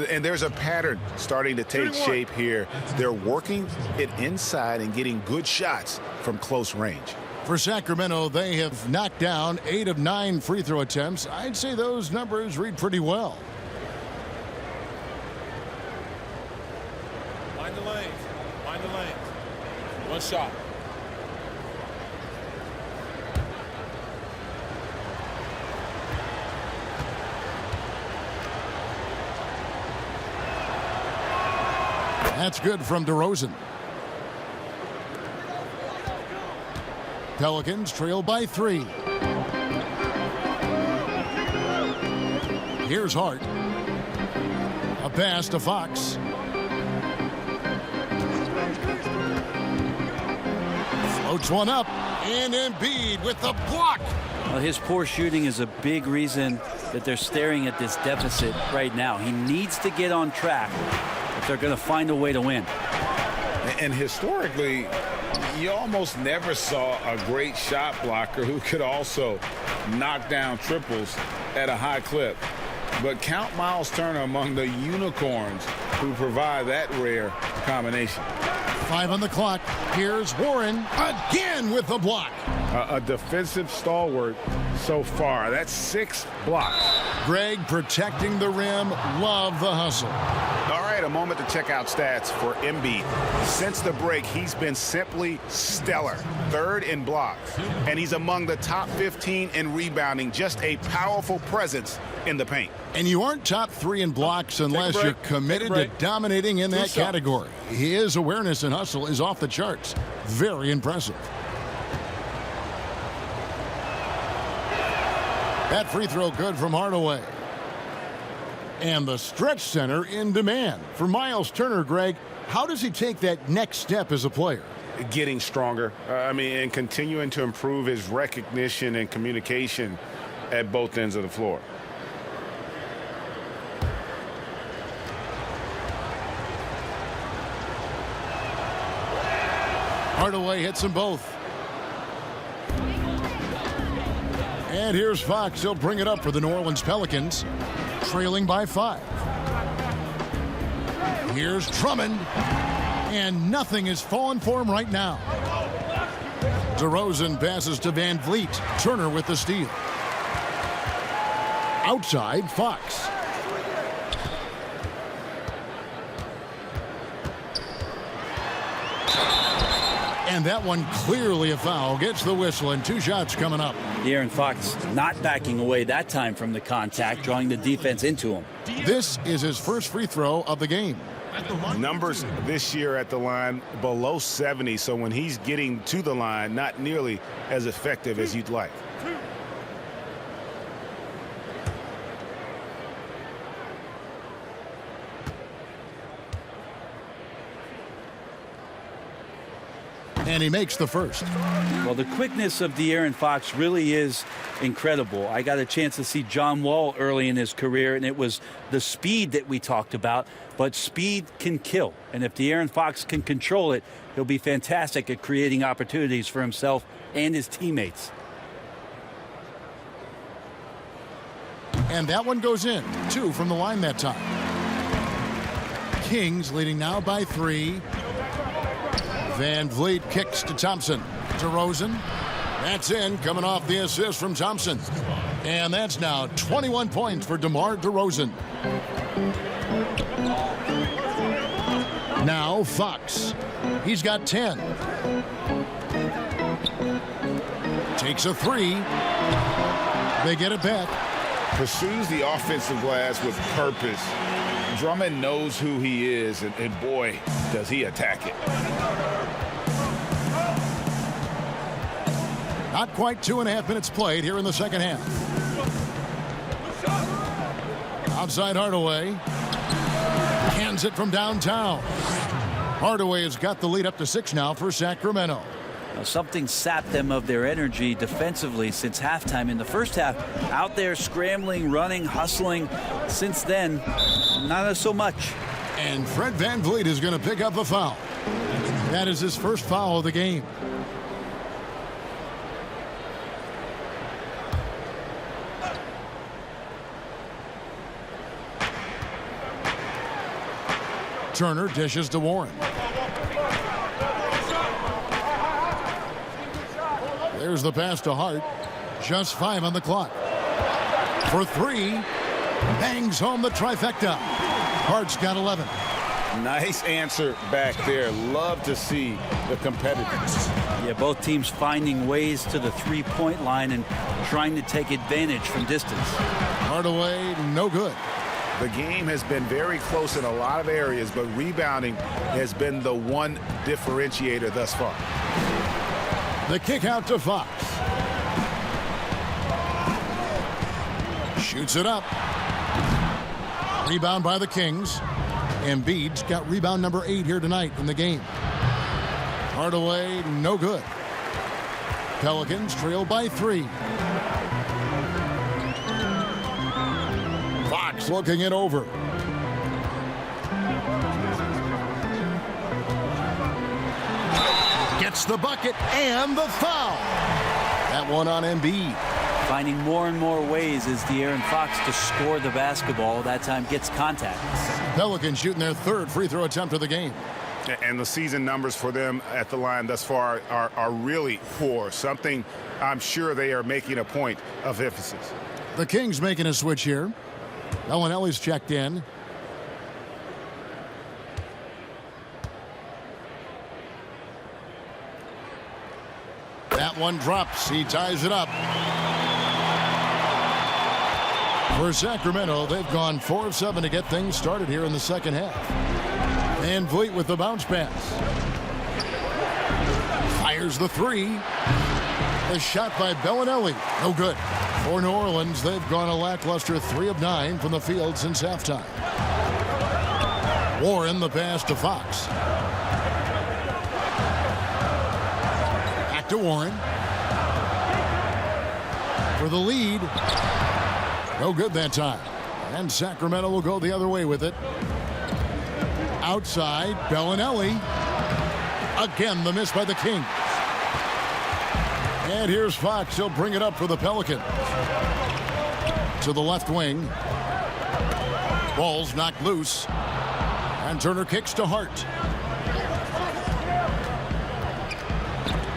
And there's a pattern starting to take shape here. They're working it inside and getting good shots from close range. For Sacramento, they have knocked down 8 of 9 free throw attempts. I'd say those numbers read pretty well. Mind the lanes. Mind the lanes. One shot. That's good from DeRozan. Pelicans trail by 3. Here's Hart. A pass to Fox. Floats one up. And Embiid with the block. Well, his poor shooting is a big reason that they're staring at this deficit right now. He needs to get on track if they're going to find a way to win. And historically, you almost never saw a great shot blocker who could also knock down triples at a high clip. But count Miles Turner among the unicorns who provide that rare combination. 5 on the clock. Here's Warren again with the block. A defensive stalwart so far. That's 6 blocks. Greg protecting the rim. Love the hustle. All right, a moment to check out stats for Embiid. Since the break, he's been simply stellar. 3rd in blocks, and he's among the top 15 in rebounding. Just a powerful presence in the paint. And you aren't top 3 in blocks unless you're committed to dominating in that category. His awareness and hustle is off the charts. Very impressive. That free throw good from Hardaway. And the stretch center in demand. For Miles Turner, Greg, how does he take that next step as a player? Getting stronger. And continuing to improve his recognition and communication at both ends of the floor. Hardaway hits them both. And here's Fox. He'll bring it up for the New Orleans Pelicans, trailing by 5. Here's Drummond. And nothing is falling for him right now. DeRozan passes to VanVleet. Turner with the steal. Outside, Fox. And that one clearly a foul. Gets the whistle, and 2 shots coming up. De'Aaron Fox not backing away that time from the contact, drawing the defense into him. This is his first free throw of the game. Numbers this year at the line below 70, so when he's getting to the line, not nearly as effective as you'd like. And he makes the first. Well, the quickness of De'Aaron Fox really is incredible. I got a chance to see John Wall early in his career, and it was the speed that we talked about. But speed can kill. And if De'Aaron Fox can control it, he'll be fantastic at creating opportunities for himself and his teammates. And that one goes in. 2 from the line that time. Kings leading now by 3. VanVleet kicks to Thompson. DeRozan. That's in, coming off the assist from Thompson. And that's now 21 points for DeMar DeRozan. Now Fox. He's got 10. Takes a three. They get it back. Pursues the offensive glass with purpose. Drummond knows who he is, and boy, does he attack it. Not quite 2.5 minutes played here in the second half. Outside Hardaway. Hands it from downtown. Hardaway has got the lead up to 6 now for Sacramento. Something sapped them of their energy defensively since halftime. In the first half, out there scrambling, running, hustling. Since then, not so much. And Fred VanVleet is going to pick up a foul. That is his first foul of the game. Turner dishes to Warren. There's the pass to Hart. Just 5 on the clock. For 3. Bangs home the trifecta. Hart's got 11. Nice answer back there. Love to see the competitors. Yeah, both teams finding ways to the three-point line and trying to take advantage from distance. Hardaway, no good. The game has been very close in a lot of areas, but rebounding has been the one differentiator thus far. The kick out to Fox. Shoots it up. Rebound by the Kings. Embiid's got rebound number 8 here tonight in the game. Hardaway, no good. Pelicans trail by 3. Fox looking it over. Gets the bucket and the foul. That one on Embiid. Finding more and more ways as De'Aaron Fox to score the basketball. That time gets contact. Pelicans shooting their 3rd free throw attempt of the game. And the season numbers for them at the line thus far are really poor. Something I'm sure they are making a point of emphasis. The Kings making a switch here. Bellinelli's checked in. That one drops. He ties it up. For Sacramento, they've gone 4 of 7 to get things started here in the second half. VanVleet with the bounce pass. Fires the 3. The shot by Bellinelli. No good. For New Orleans, they've gone a lackluster 3 of 9 from the field since halftime. Warren the pass to Fox. Back to Warren. For the lead. No good that time. And Sacramento will go the other way with it. Outside, Bellinelli. Again, the miss by the Kings. And here's Fox. He'll bring it up for the Pelicans. To the left wing. Ball's knocked loose. And Turner kicks to Hart.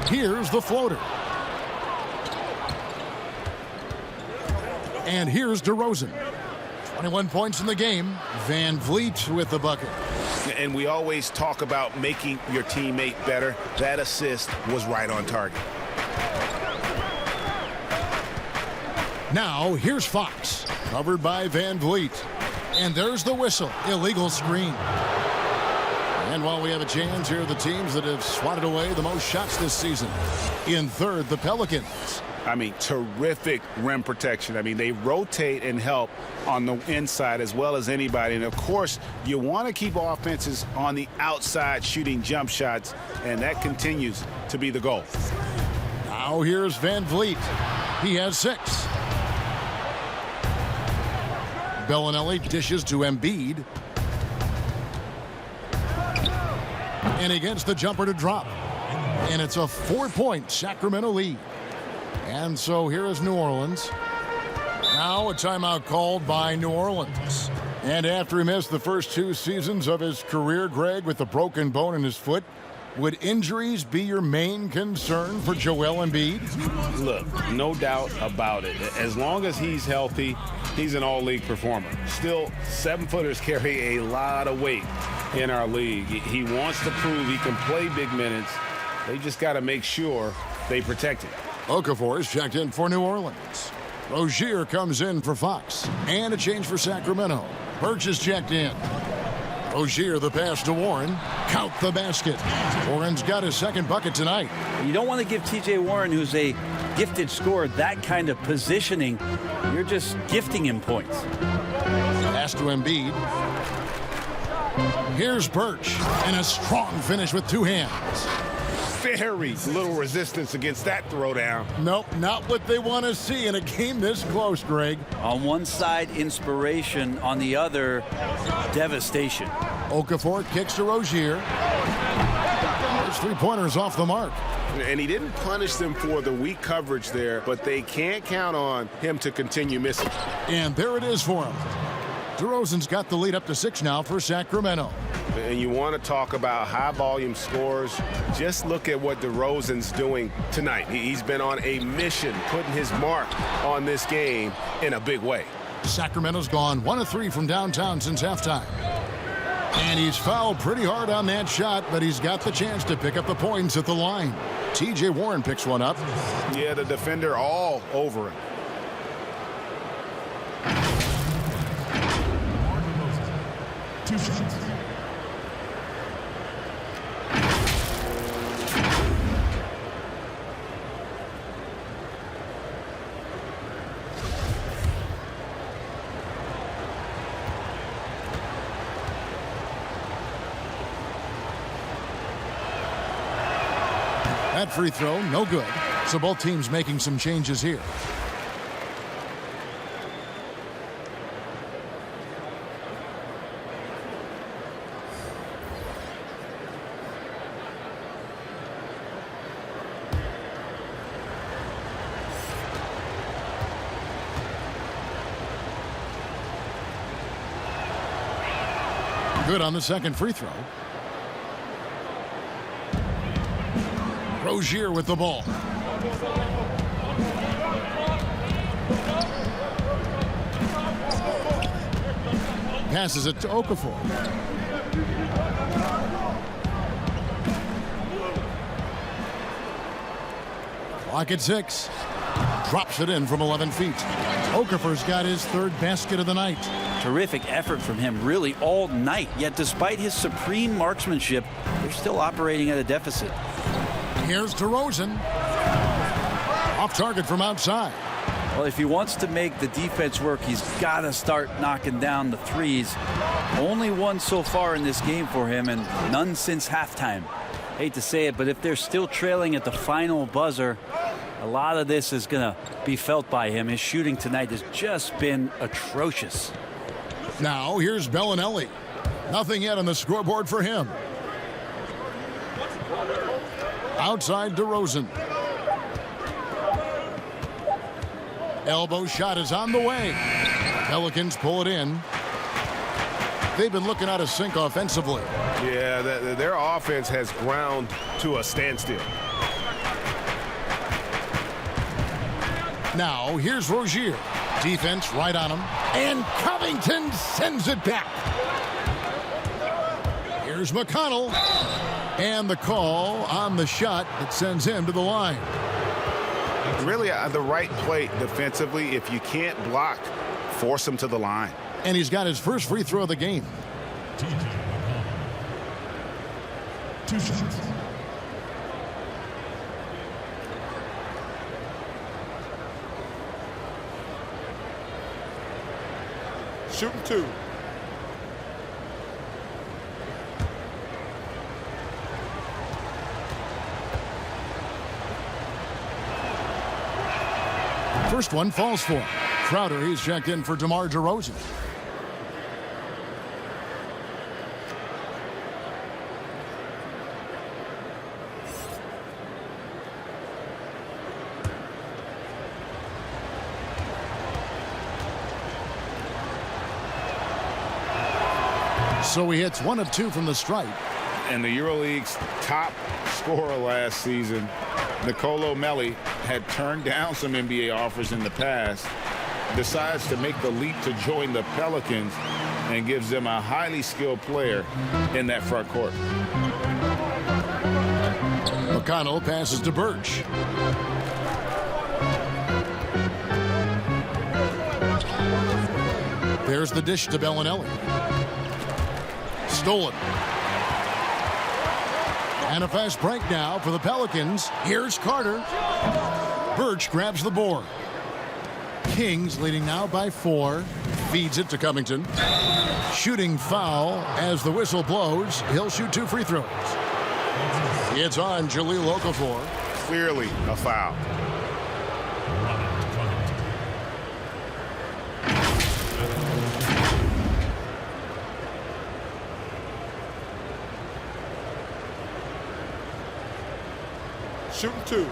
Here's the floater. And here's DeRozan. 21 points in the game. VanVleet with the bucket. And we always talk about making your teammate better. That assist was right on target. Now, here's Fox. Covered by VanVleet. And there's the whistle. Illegal screen. And while we have a chance, here are the teams that have swatted away the most shots this season. In 3rd, the Pelicans. I mean, terrific rim protection. I mean, they rotate and help on the inside as well as anybody. And, of course, you want to keep offenses on the outside shooting jump shots, and that continues to be the goal. Now here's VanVleet. He has 6. Bellinelli dishes to Embiid. And he gets the jumper to drop. And it's a 4-point Sacramento lead. And so here is New Orleans. Now a timeout called by New Orleans. And after he missed the first 2 seasons of his career, Greg, with a broken bone in his foot, Would injuries be your main concern for Joel Embiid? Look, no doubt about it. As long as he's healthy, he's an all-league performer. Still, 7-footers carry a lot of weight in our league. He wants to prove he can play big minutes. They just got to make sure they protect him. Okafor is checked in for New Orleans. Rozier comes in for Fox. And a change for Sacramento. Birch is checked in. Rozier, the pass to Warren. Count the basket. Warren's got his second bucket tonight. You don't want to give T.J. Warren, who's a gifted scorer, that kind of positioning. You're just gifting him points. Pass to Embiid. Here's Birch. And a strong finish with two hands. Very little resistance against that throwdown. Nope, not what they want to see in a game this close, Greg. On one side, inspiration. On the other, devastation. Okafor kicks to Rozier. His three-pointers off the mark. And he didn't punish them for the weak coverage there, but they can't count on him to continue missing. And there it is for him. DeRozan's got the lead up to 6 now for Sacramento. And you want to talk about high-volume scores, just look at what DeRozan's doing tonight. He's been on a mission, putting his mark on this game in a big way. Sacramento's gone 1 of 3 from downtown since halftime. And he's fouled pretty hard on that shot, but he's got the chance to pick up the points at the line. T.J. Warren picks one up. Yeah, the defender all over him. Two shots. That free throw, no good. So both teams making some changes here. Good on the second free throw. Rozier with the ball. Passes it to Okafor. Clock at 6. Drops it in from 11 feet. Okafor's got his third basket of the night. Terrific effort from him really all night. Yet despite his supreme marksmanship, they're still operating at a deficit. Here's DeRozan. Off target from outside. Well, if he wants to make the defense work, he's got to start knocking down the threes. Only one so far in this game for him, and none since halftime. Hate to say it, but if they're still trailing at the final buzzer, a lot of this is going to be felt by him. His shooting tonight has just been atrocious. Now, here's Bellinelli. Nothing yet on the scoreboard for him. Outside DeRozan. Elbow shot is on the way. Pelicans pull it in. They've been looking out of sync offensively. Yeah, their offense has ground to a standstill. Now, here's Rozier. Defense right on him. And Covington sends it back. Here's McConnell. And the call on the shot that sends him to the line. Really, the right play defensively. If you can't block, force him to the line. And he's got his first free throw of the game. 2 shots. Shooting 2. First one falls for him. Crowder, he's checked in for DeMar DeRozan. So he hits 1 of 2 from the stripe. And the EuroLeague's top scorer last season, Nicolo Melli, had turned down some NBA offers in the past, decides to make the leap to join the Pelicans, and gives them a highly skilled player in that front court. McConnell passes to Birch. There's the dish to Bellinelli. Stolen. And a fast break now for the Pelicans. Here's Carter. Birch grabs the board. Kings leading now by 4. Feeds it to Covington. Shooting foul as the whistle blows. He'll shoot 2 free throws. It's on Jahlil Okafor. Clearly a foul. Shooting 2.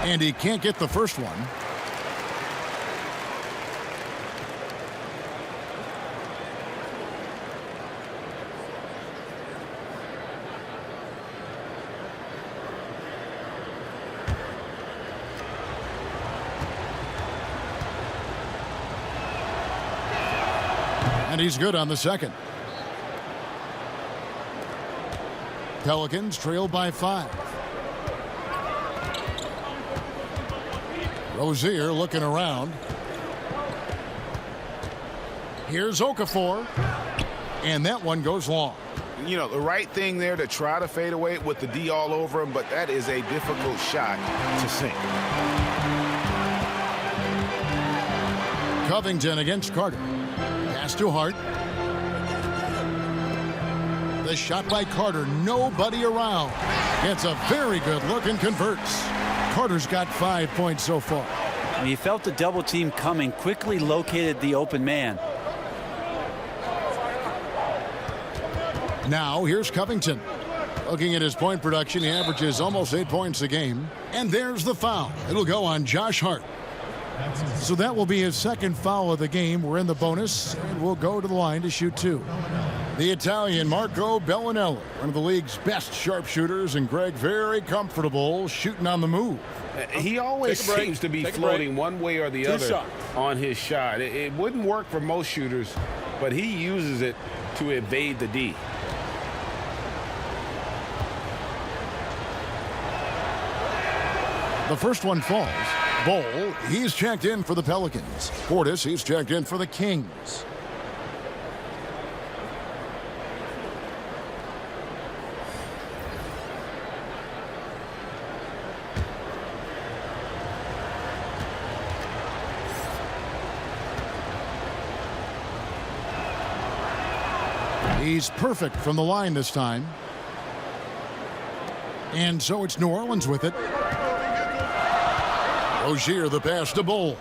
And he can't get the first one. And he's good on the second. Pelicans trail by 5. Rozier looking around. Here's Okafor. And that one goes long. You know, the right thing there to try to fade away with the D all over him, but that is a difficult shot to sink. Covington against Carter. Pass to Hart. The shot by Carter. Nobody around. It's a very good look and converts. Carter's got 5 points so far. He felt the double team coming, quickly located the open man. Now here's Covington. Looking at his point production, he averages almost 8 points a game. And there's the foul. It'll go on Josh Hart. So that will be his second foul of the game. We're in the bonus, and we'll go to the line to shoot 2. The Italian Marco Bellinelli, one of the league's best sharpshooters, and Greg very comfortable shooting on the move. He always seems to be floating one way or the other on his shot. It wouldn't work for most shooters, but he uses it to evade the D. The first one falls. Bol, he's checked in for the Pelicans. Portis, he's checked in for the Kings. He's perfect from the line this time. And so it's New Orleans with it. Rozier, the pass to Bol.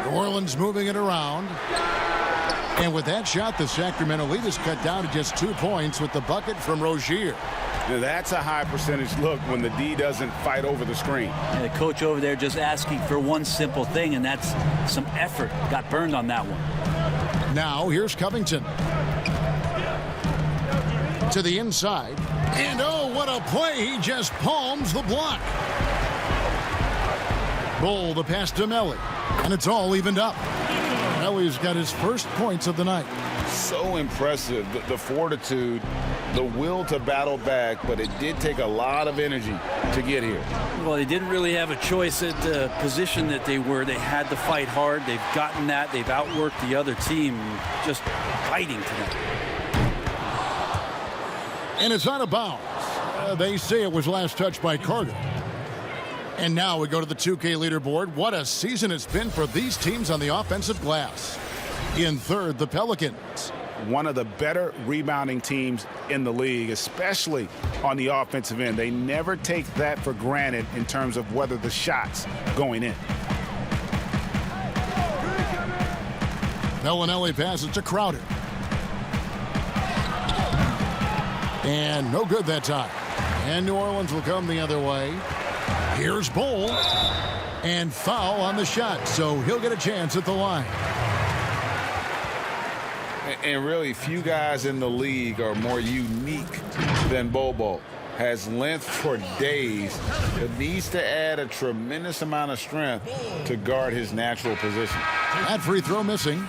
New Orleans moving it around. And with that shot, the Sacramento lead is cut down to just 2 points with the bucket from Rozier. Now that's a high percentage look when the D doesn't fight over the screen. And the coach over there just asking for one simple thing, and that's some effort. Got burned on that one. Now here's Covington. To the inside. And oh, what a play. He just palms the block. Bol, the pass to Melli. And it's all evened up. Melli's got his first points of the night. So impressive, the fortitude, the will to battle back, but it did take a lot of energy to get here. Well, they didn't really have a choice at the position that they were. They had to fight hard. They've gotten that. They've outworked the other team, just fighting tonight. And it's out of bounds. They say it was last touched by Carter. And now we go to the 2K leaderboard. What a season it's been for these teams on the offensive glass. In third, the Pelicans. One of the better rebounding teams in the league, especially on the offensive end. They never take that for granted in terms of whether the shot's going in. Bellinelli passes to Crowder. And no good that time. And New Orleans will come the other way. Here's Bull. And foul on the shot, so he'll get a chance at the line. And really, few guys in the league are more unique than Bobo. Has length for days, but needs to add a tremendous amount of strength to guard his natural position. That free throw missing.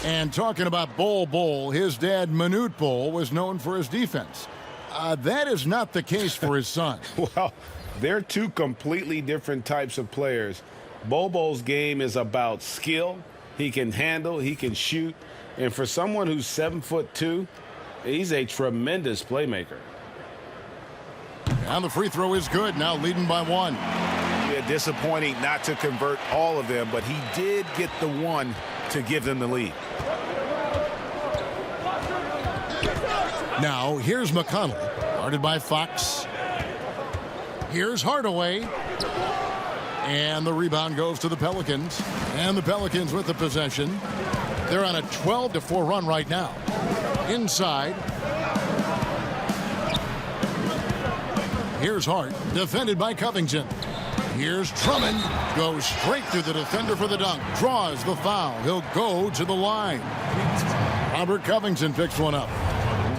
And talking about Bull, his dad, Manute Bull, was known for his defense. That is not the case for his son. Well, they're two completely different types of players. Bobo's game is about skill. He can handle, he can shoot. And for someone who's 7'2", he's a tremendous playmaker. And the free throw is good, now leading by 1. Yeah, disappointing not to convert all of them, but he did get the one to give them the lead. Now, here's McConnell, guarded by Fox. Here's Hardaway. And the rebound goes to the Pelicans. And the Pelicans with the possession. They're on a 12-4 run right now. Inside. Here's Hart, defended by Covington. Here's Drummond, goes straight through the defender for the dunk, draws the foul. He'll go to the line. Robert Covington picks one up.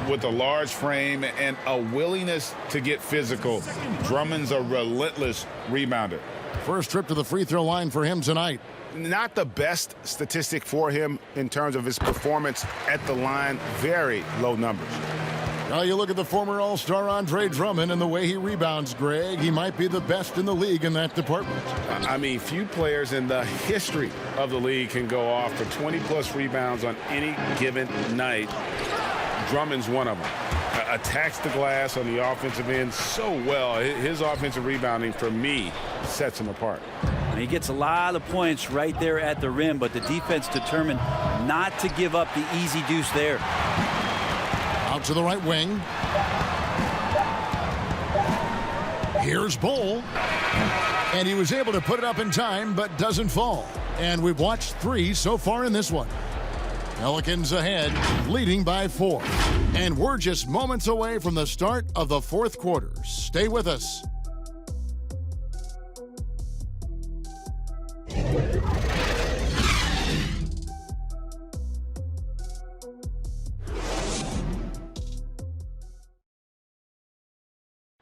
With a large frame and a willingness to get physical, Drummond's a relentless rebounder. First trip to the free throw line for him tonight. Not the best statistic for him in terms of his performance at the line. Very low numbers. Now you look at the former All-Star Andre Drummond and the way he rebounds, Greg. He might be the best in the league in that department. I mean, few players in the history of the league can go off for 20-plus rebounds on any given night. Drummond's one of them. Attacks the glass on the offensive end so well. His offensive rebounding, for me, sets him apart. He gets a lot of points right there at the rim, but the defense determined not to give up the easy deuce there. Out to the right wing. Here's Bull. And he was able to put it up in time, but doesn't fall. And we've watched 3 so far in this one. Pelicans ahead, leading by 4. And we're just moments away from the start of the 4th quarter. Stay with us.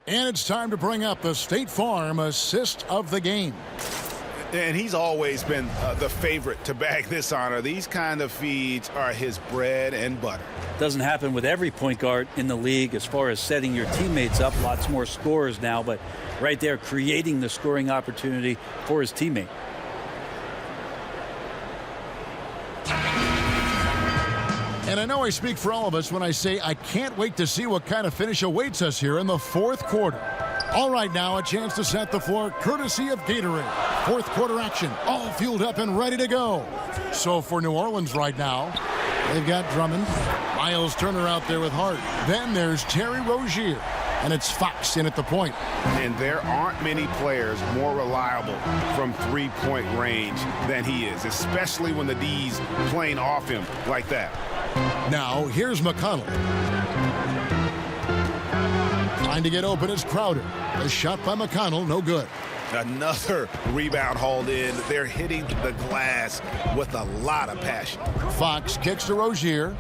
And it's time to bring up the State Farm assist of the game. And he's always been the favorite to bag this honor. These kind of feeds are his bread and butter. Doesn't happen with every point guard in the league as far as setting your teammates up. Lots more scorers now, but right there creating the scoring opportunity for his teammate. And I know I speak for all of us when I say I can't wait to see what kind of finish awaits us here in the 4th quarter. All right, now a chance to set the floor courtesy of Gatorade. 4th quarter action, all fueled up and ready to go. So for New Orleans right now, they've got Drummond, Miles Turner out there with Hart. Then there's Terry Rozier, and it's Fox in at the point. And there aren't many players more reliable from three-point range than he is, especially when the D's playing off him like that. Now, here's McConnell. Trying to get open is Crowder. A shot by McConnell, no good. Another rebound hauled in. They're hitting the glass with a lot of passion. Fox kicks to Rozier.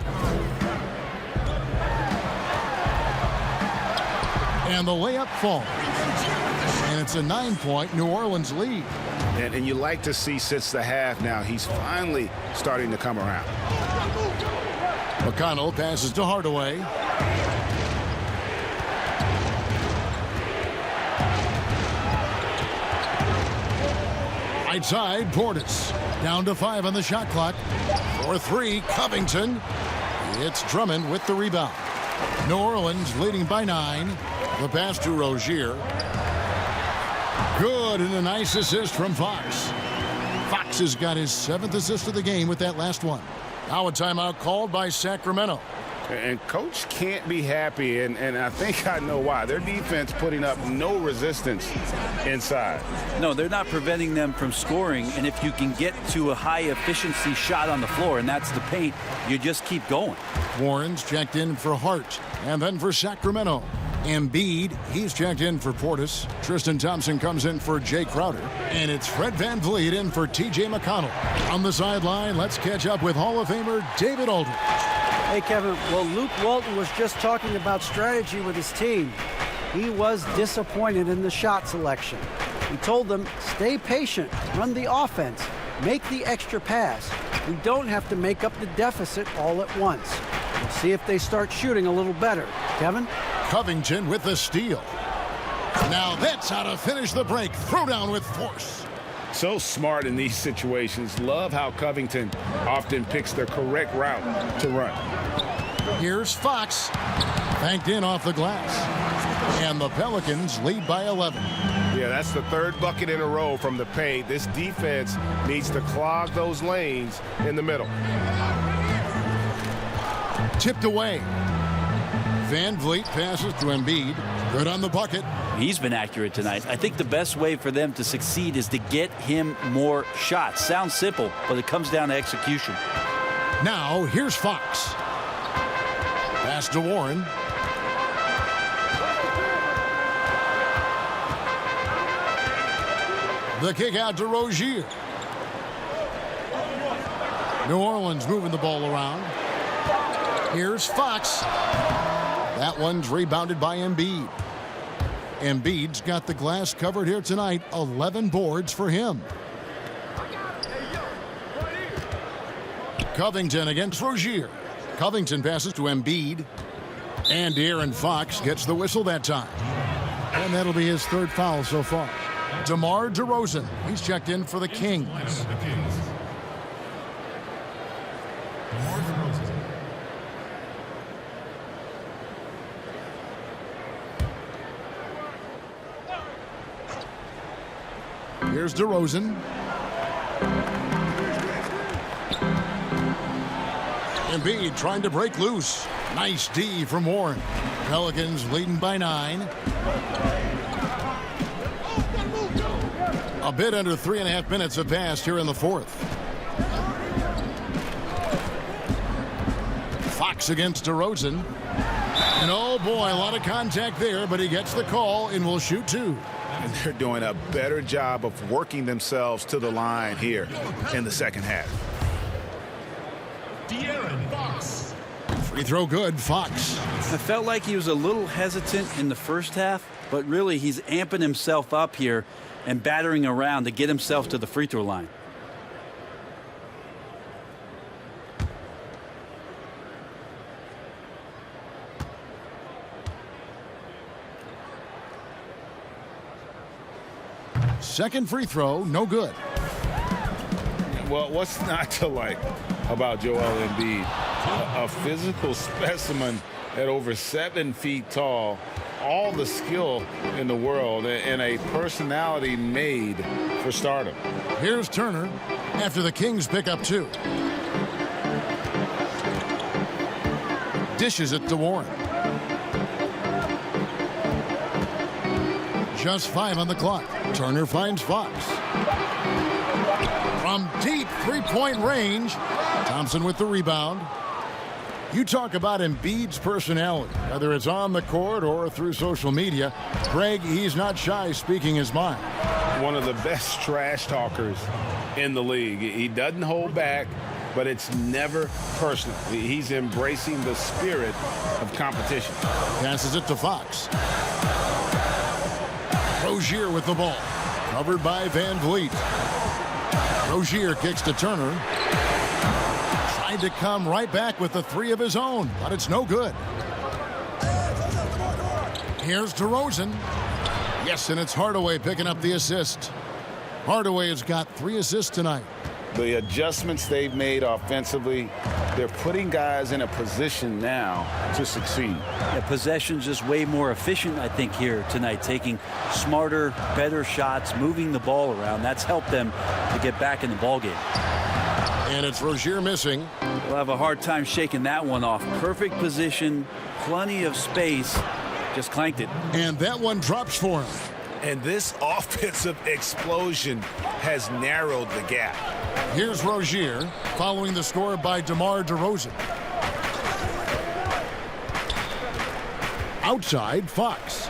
And the layup falls. And it's a 9-point New Orleans lead. And you like to see since the half now, he's finally starting to come around. McConnell passes to Hardaway. Right side, Portis. Down to 5 on the shot clock. For 3, Covington. It's Drummond with the rebound. New Orleans leading by 9. The pass to Rozier. Good, and a nice assist from Fox. Fox has got his 7th assist of the game with that last one. Now a timeout called by Sacramento. And coach can't be happy, and I think I know why. Their defense putting up no resistance inside. No, they're not preventing them from scoring, and if you can get to a high-efficiency shot on the floor, and that's the paint, you just keep going. Warren's checked in for Hart, and then for Sacramento. Embiid, he's checked in for Portis. Tristan Thompson comes in for Jay Crowder. And it's Fred VanVleet in for T.J. McConnell. On the sideline, let's catch up with Hall of Famer David Aldridge. Hey, Kevin. Well, Luke Walton was just talking about strategy with his team. He was disappointed in the shot selection. He told them, stay patient, run the offense, make the extra pass. We don't have to make up the deficit all at once. We'll see if they start shooting a little better. Kevin? Covington with the steal. Now that's how to finish the break. Throw down with force. So smart in these situations. Love how Covington often picks the correct route to run. Here's Fox. Banked in off the glass. And the Pelicans lead by 11. Yeah, that's the third bucket in a row from the paint. This defense needs to clog those lanes in the middle. Tipped away. VanVleet passes to Embiid. Good on the bucket. He's been accurate tonight. I think the best way for them to succeed is to get him more shots. Sounds simple, but it comes down to execution. Now, here's Fox. Pass to Warren. The kick out to Rozier. New Orleans moving the ball around. Here's Fox. That one's rebounded by Embiid. Embiid's got the glass covered here tonight. 11 boards for him. Covington against Rozier. Covington passes to Embiid. And De'Aaron Fox gets the whistle that time. And that'll be his third foul so far. DeMar DeRozan. He's checked in for the Kings. Here's DeRozan. Embiid trying to break loose. Nice D from Warren. Pelicans leading by 9. A bit under 3.5 minutes have passed here in the fourth. Fox against DeRozan. And oh boy, a lot of contact there, but he gets the call and will shoot 2. And they're doing a better job of working themselves to the line here in the second half. De'Aaron Fox. Free throw good, Fox. I felt like he was a little hesitant in the first half, but really he's amping himself up here and battering around to get himself to the free throw line. Second free throw, no good. Well, what's not to like about Joel Embiid? A physical specimen at over 7 feet tall, all the skill in the world, and a personality made for stardom. Here's Turner after the Kings pick up 2. Dishes it to Warren. Just 5 on the clock. Turner finds Fox. From deep three-point range, Thompson with the rebound. You talk about Embiid's personality, whether it's on the court or through social media. Greg, he's not shy speaking his mind. One of the best trash talkers in the league. He doesn't hold back, but it's never personal. He's embracing the spirit of competition. Passes it to Fox. Rozier with the ball. Covered by VanVleet. Rozier kicks to Turner. Tried to come right back with the 3 of his own, but it's no good. Here's DeRozan. Yes, and it's Hardaway picking up the assist. Hardaway has got 3 assists tonight. The adjustments they've made offensively, they're putting guys in a position now to succeed. Yeah, possession's just way more efficient, I think, here tonight, taking smarter, better shots, moving the ball around. That's helped them to get back in the ballgame. And it's Rozier missing. We'll have a hard time shaking that one off. Perfect position, plenty of space, just clanked it. And that one drops for him. And this offensive explosion has narrowed the gap. Here's Rozier following the score by DeMar DeRozan. Outside, Fox.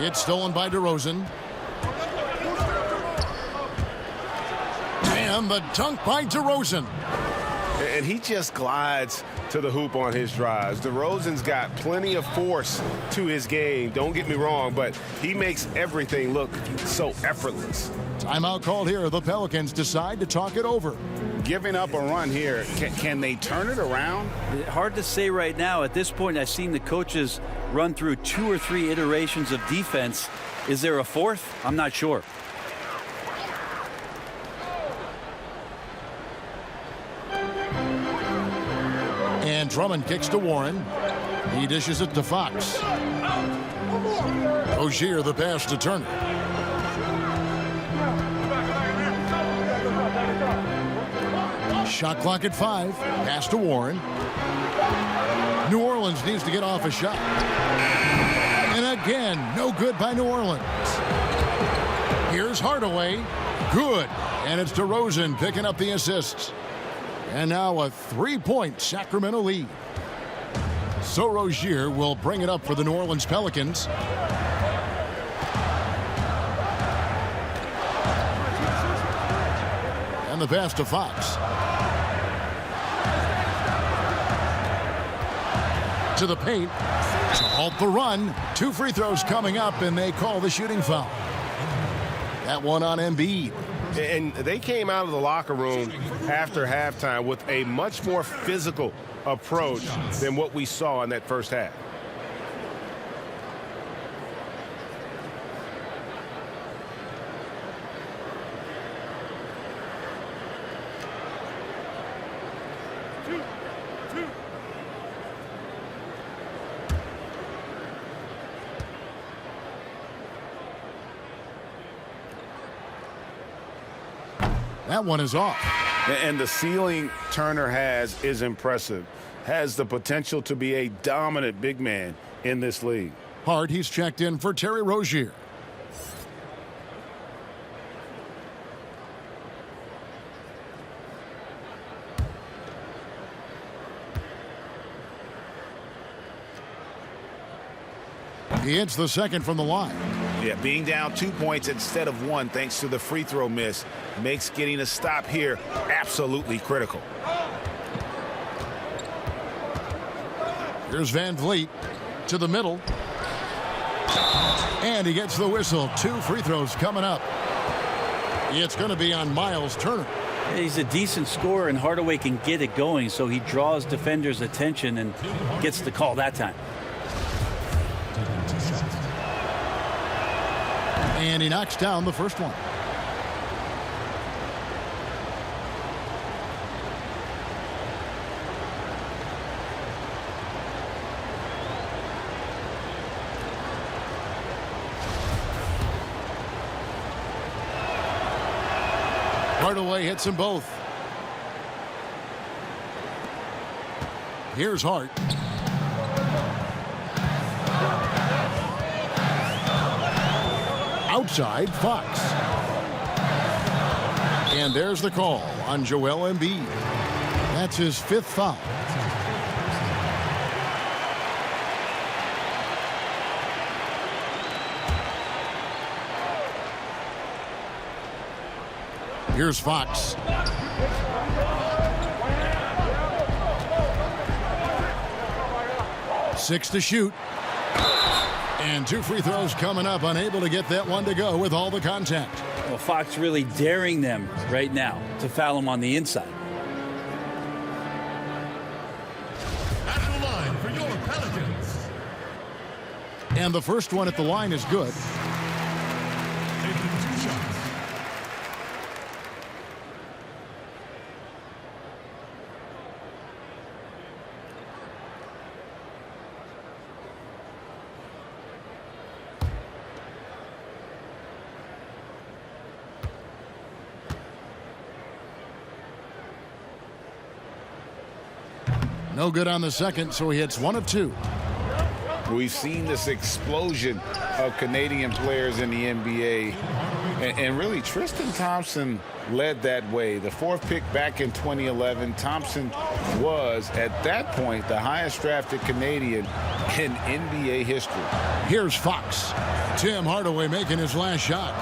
It's stolen by DeRozan. And the dunk by DeRozan. And he just glides to the hoop on his drives. DeRozan's got plenty of force to his game, don't get me wrong, but he makes everything look so effortless. Timeout called here. The Pelicans decide to talk it over. Giving up a run here, can they turn it around? Hard to say right now. At this point, I've seen the coaches run through 2 or 3 iterations of defense. Is there a fourth? I'm not sure. And Drummond kicks to Warren. He dishes it to Fox. Rozier the pass to Turner. Shot clock at 5. Pass to Warren. New Orleans needs to get off a shot. And again, no good by New Orleans. Here's Hardaway. Good. And it's DeRozan picking up the assists. And now a 3-point Sacramento lead. So Rozier will bring it up for the New Orleans Pelicans. And the pass to Fox. To the paint to halt the run. 2 free throws coming up, and they call the shooting foul. That one on Embiid. And they came out of the locker room after halftime with a much more physical approach than what we saw in that first half. That one is off. And the ceiling Turner has is impressive. Has the potential to be a dominant big man in this league. Hard, he's checked in for Terry Rozier. He hits the second from the line. Yeah, being down 2 points instead of 1 thanks to the free throw miss makes getting a stop here absolutely critical. Here's Van Vliet to the middle. And he gets the whistle. 2 free throws coming up. It's going to be on Miles Turner. He's a decent scorer, and Hardaway can get it going, so he draws defenders' attention and gets the call that time. And he knocks down the first one. Hardaway hits them both. Here's Hart. Outside, Fox. And there's the call on Joel Embiid. That's his 5th foul. Here's Fox. Six to shoot. And 2 free throws coming up, unable to get that one to go with all the contact. Well, Fox really daring them right now to foul him on the inside. At the line for your Pelicans. And the first one at the line is good. Taking 2 shots. No good on the second, so he hits 1 of 2. We've seen this explosion of Canadian players in the NBA. And really, Tristan Thompson led that way. The 4th pick back in 2011, Thompson was, at that point, the highest drafted Canadian in NBA history. Here's Fox. Tim Hardaway making his last shot.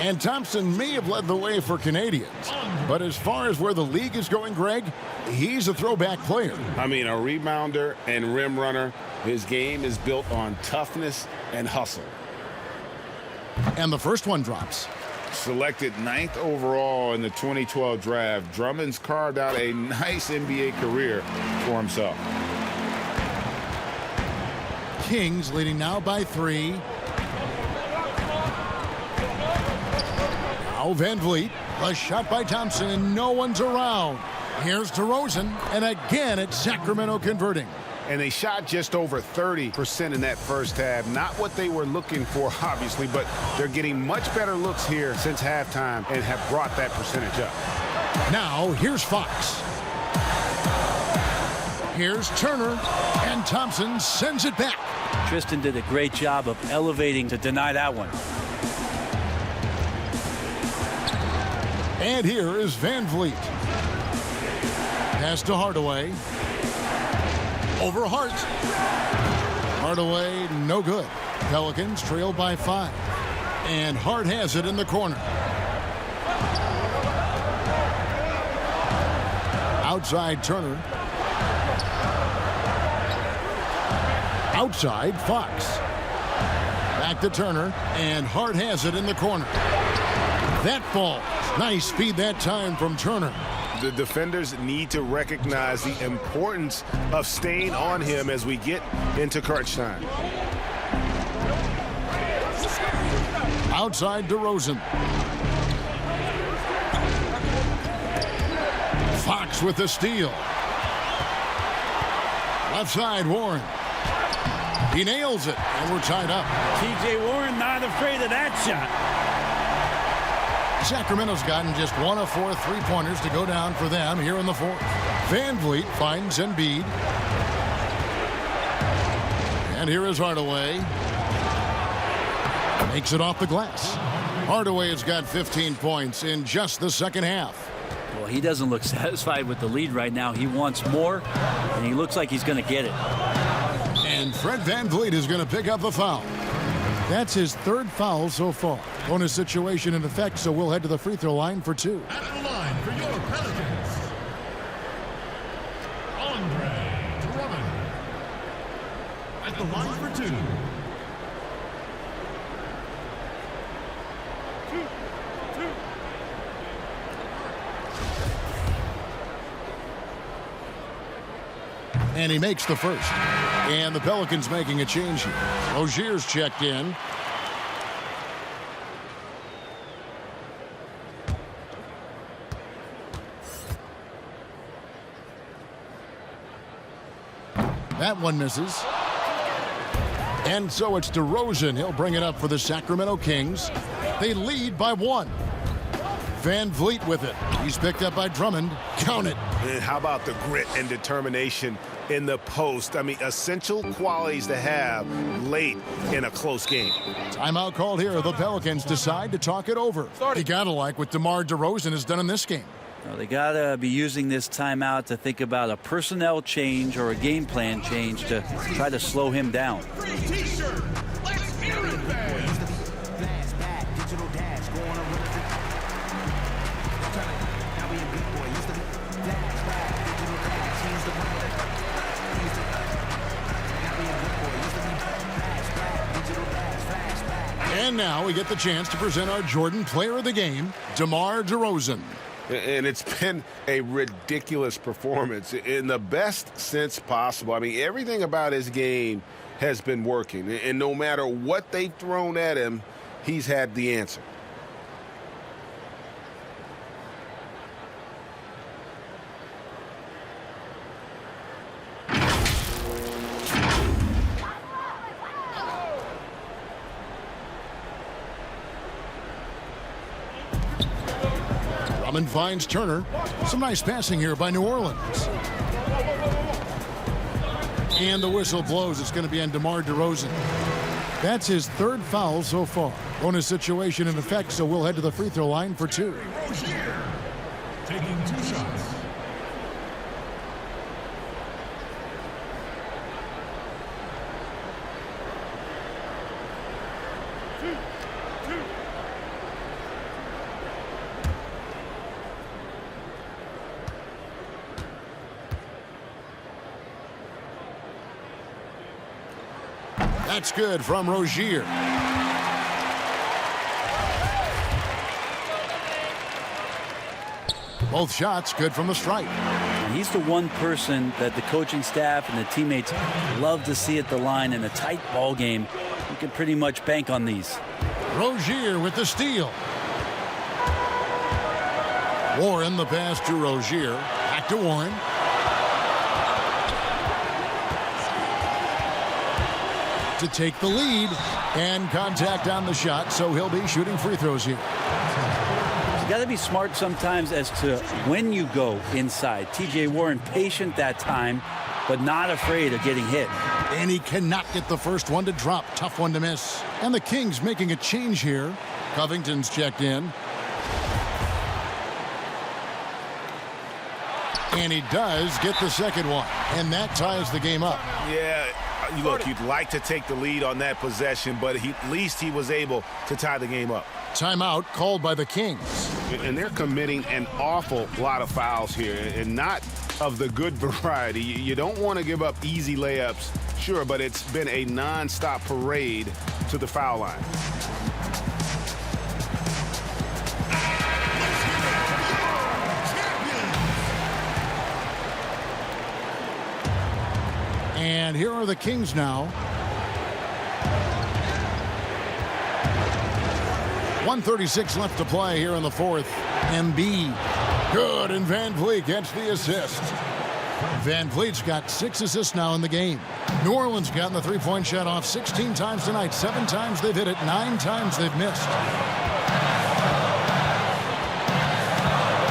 And Thompson may have led the way for Canadians. But as far as where the league is going, Greg, he's a throwback player. I mean, a rebounder and rim runner. His game is built on toughness and hustle. And the first one drops. Selected 9th overall in the 2012 draft, Drummond's carved out a nice NBA career for himself. Kings leading now by 3. Now Van Vliet, a shot by Thompson, and no one's around. Here's DeRozan, and again it's Sacramento converting. And they shot just over 30% in that first half. Not what they were looking for, obviously, but they're getting much better looks here since halftime and have brought that percentage up. Now here's Fox. Here's Turner, and Thompson sends it back. Tristan did a great job of elevating to deny that one. And here is Van Vliet. Pass to Hardaway. Over Hart. Hardaway, no good. Pelicans trail by 5. And Hart has it in the corner. Outside Turner. Outside Fox. Back to Turner. And Hart has it in the corner. That falls. Nice speed that time from Turner. The defenders need to recognize the importance of staying on him as we get into crunch time. Outside DeRozan. Fox with the steal. Left side Warren. He nails it, and we're tied up. T.J. Warren not afraid of that shot. Sacramento's gotten just 1 of 4 3-pointers to go down for them here in the 4th. Van Vliet finds Embiid. And here is Hardaway. Makes it off the glass. Hardaway has got 15 points in just the second half. Well, he doesn't look satisfied with the lead right now. He wants more, and he looks like he's going to get it. And Fred Van Vliet is going to pick up the foul. That's his 3rd foul so far. Bonus situation in effect, so we'll head to the free throw line for 2. At the line for your Pelicans, Andre Drummond. At the line for 2. And he makes the first. And the Pelicans making a change here. Rozier's checked in. That one misses. And so it's DeRozan. He'll bring it up for the Sacramento Kings. They lead by 1. Van Vliet with it. He's picked up by Drummond. Count it. And how about the grit and determination in the post? I mean, essential qualities to have late in a close game. Timeout called here. The Pelicans decide to talk it over. You gotta like what DeMar DeRozan has done in this game. Well, they got to be using this timeout to think about a personnel change or a game plan change to try to slow him down. T-shirt. Let's hear it, man. And now we get the chance to present our Jordan Player of the Game, DeMar DeRozan. And it's been a ridiculous performance in the best sense possible. I mean, everything about his game has been working. And no matter what they've thrown at him, he's had the answer. Drummond finds Turner. Some nice passing here by New Orleans. And the whistle blows. It's going to be on DeMar DeRozan. That's his third foul so far. Bonus situation in effect, so we'll head to the free throw line for 2. Rozier taking 2 shots. That's good from Rozier. Both shots good from the stripe. And he's the one person that the coaching staff and the teammates love to see at the line in a tight ball game. You can pretty much bank on these. Rozier with the steal. Warren the pass to Rozier. Back to Warren. To take the lead, and contact on the shot, so he'll be shooting free throws here. You got to be smart sometimes as to when you go inside. TJ Warren patient that time, but not afraid of getting hit. And he cannot get the first one to drop. Tough one to miss. And the Kings making a change here. Covington's checked in. And he does get the second one. And that ties the game up. Yeah, look, you'd like to take the lead on that possession, but at least he was able to tie the game up. Timeout called by the Kings. And they're committing an awful lot of fouls here, and not of the good variety. You don't want to give up easy layups, sure, but it's been a non-stop parade to the foul line. And here are the Kings now. 1:36 left to play here in the fourth. Embiid. Good, and Van Vliet gets the assist. Van Vliet's got 6 assists now in the game. New Orleans gotten the three-point shot off 16 times tonight. 7 times they've hit it, 9 times they've missed.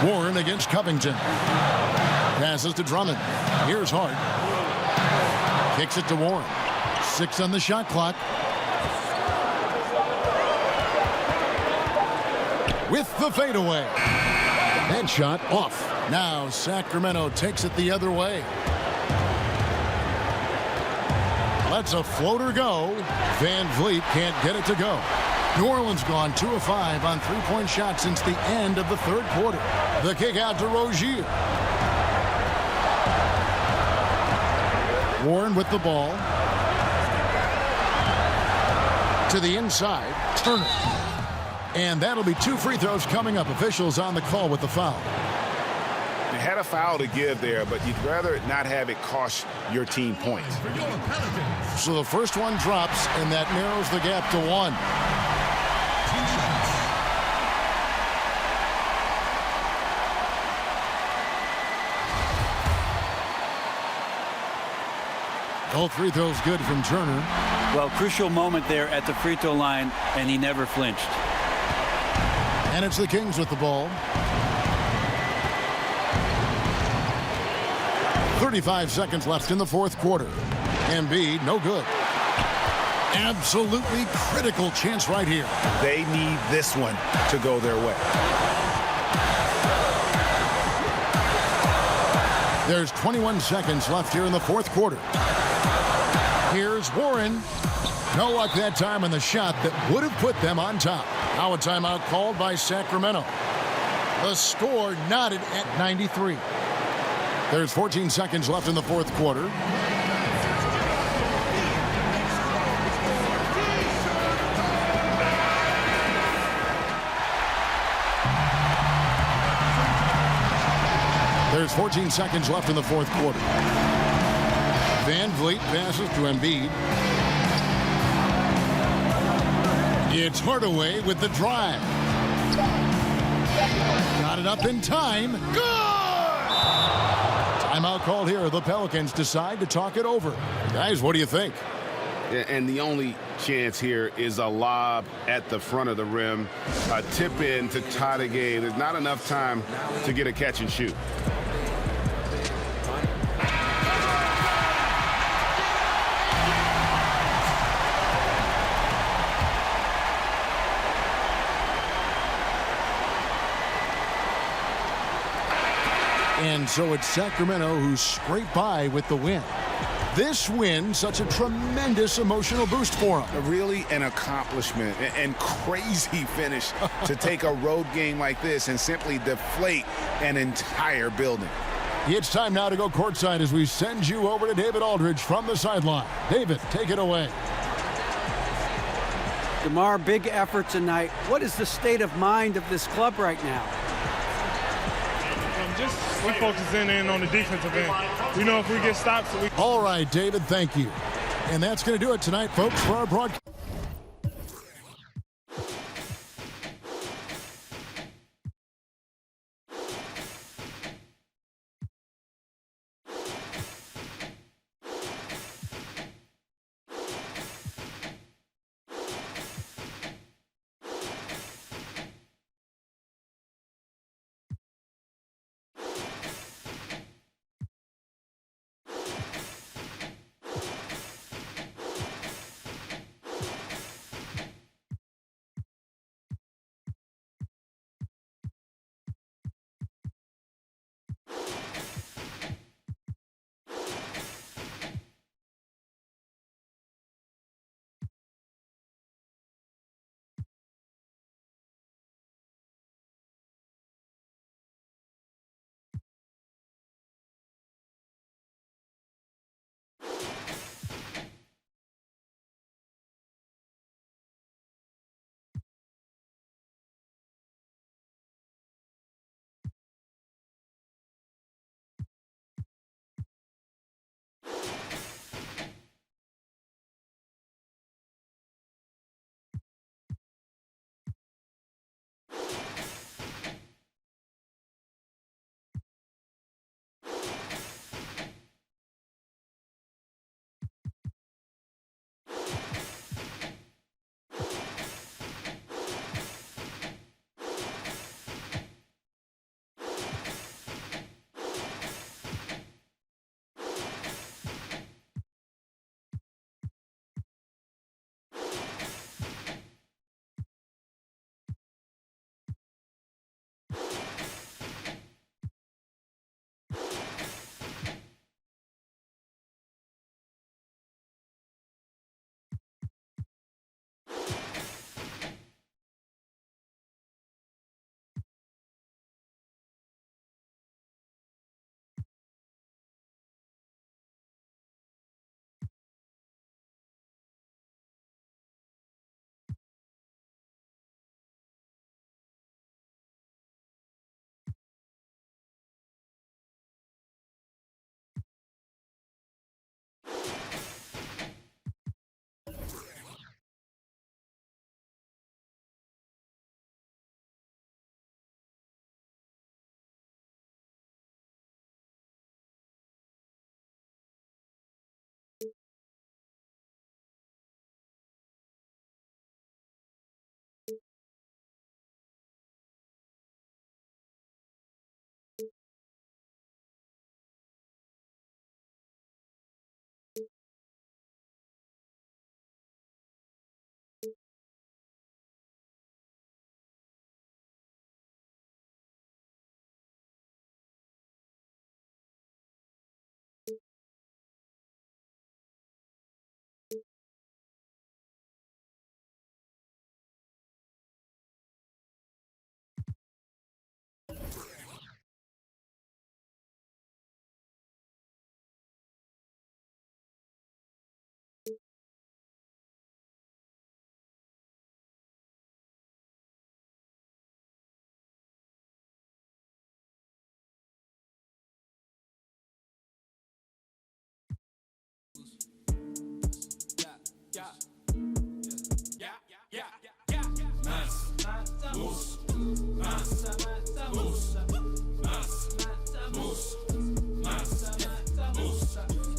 Warren against Covington. Passes to Drummond. Here's Hart. Kicks it to Warren. 6 on the shot clock. With the fadeaway. Headshot off. Now Sacramento takes it the other way. Lets a floater go. Van Vliet can't get it to go. New Orleans gone 2 of 5 on three-point shots since the end of the third quarter. The kick out to Rozier. Warren with the ball. To the inside. Turner. And that'll be 2 free throws coming up. Officials on the call with the foul. You had a foul to give there, but you'd rather not have it cost your team points. So the first one drops, and that narrows the gap to 1. Both free throws good from Turner. Well, crucial moment there at the free throw line, and he never flinched. And it's the Kings with the ball. 35 seconds left in the fourth quarter. Embiid, no good. Absolutely critical chance right here. They need this one to go their way. There's 21 seconds left here in the fourth quarter. Here's Warren. No luck that time on the shot that would have put them on top. Now a timeout called by Sacramento. The score knotted at 93. There's 14 seconds left in the fourth quarter. There's 14 seconds left in the fourth quarter. Van Vliet passes to Embiid. It's Hardaway with the drive. Got it up in time. Good! Timeout called here. The Pelicans decide to talk it over. Guys, what do you think? And the only chance here is a lob at the front of the rim. A tip in to tie the game. There's not enough time to get a catch and shoot. And so it's Sacramento who scraped by with the win. This win, such a tremendous emotional boost for them. Really an accomplishment and crazy finish to take a road game like this and simply deflate an entire building. It's time now to go courtside as we send you over to David Aldridge from the sideline. David, take it away. DeMar, big effort tonight. What is the state of mind of this club right now? We're focusing in on the defensive end. We know if we get stops, All right, David, thank you. And that's going to do it tonight, folks, for our broadcast.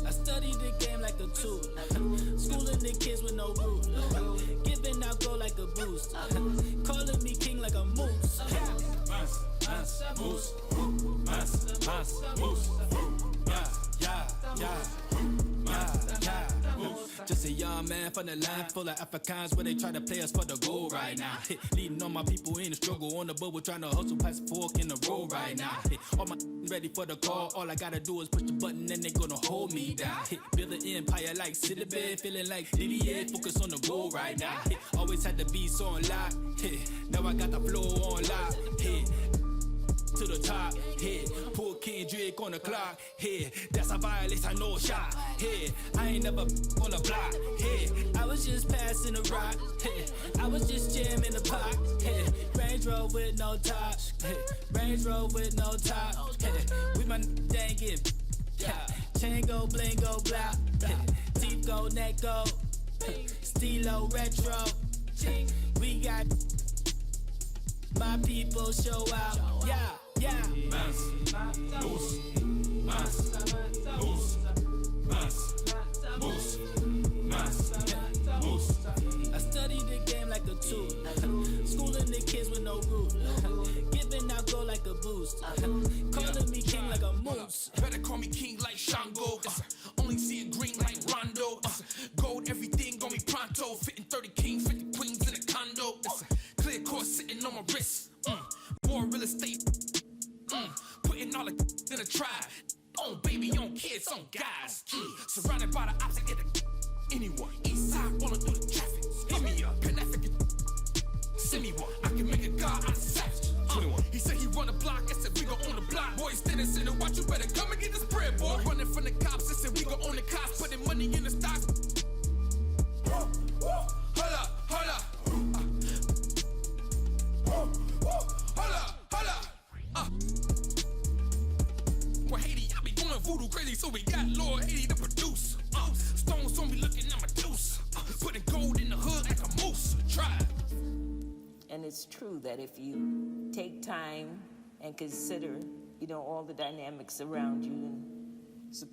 I studied the game like a tool, schooling the kids with no rules, giving out gold like a boost, calling me king like a moose. Moose, moose, moose, moose, yeah, yeah, yeah, yeah. Yeah. Just a young man from the land full of Africans where they try to play us for the goal right now. Leading all my people in the struggle on the bubble, trying to hustle past the fork in the road right now. All my ready for the call, all I gotta do is push the button and they gonna hold me down. Build an empire like City Bed, feeling like Didier, focus on the goal right now. Always had the beats on lock, now I got the flow on lock. To the top, put Kendrick on the clock, that's a violence, I know shot, I ain't never on the block, I was just passing the rock, I was just jamming the pot, Range Rover with no top, Range Rover with no top, with my dang it, chain go, bling go, blah, teeth go, neck go, stilo retro, we got my people show out, yeah. Más, boost, más, boost, más, boost, más, boost. I study the game like a tool, schooling the kids with no rules, giving out gold like a boost, calling me king like a moose. Better call me king like Shango. Only see it green like Rondo. Gold, everything on me pronto. Fitting 30 kings, 50 queens in a condo. Clear course sitting on my wrist. More real estate. Putting all the in a tribe. On baby, on kids, on guys. Surrounded by the ops, I get it. Anyone. East side, rolling through the traffic. Hit me up, Pan-African. Send me one. I can make a god out of savage. 21. He said he run the block. I said we gon' own the block. Boys standing, sitting, watch you better come and get this bread, boy. Running from the cops. I said we gon' own the cops. Putting money in the stocks. Hold up, hold up. Hold up. Well, Haiti, I be going voodoo crazy, so we got Lord Haiti to produce. Stones on me looking at my deuce. Putting gold in the hood like a moose. Try. And it's true that if you take time and consider, all the dynamics around you and support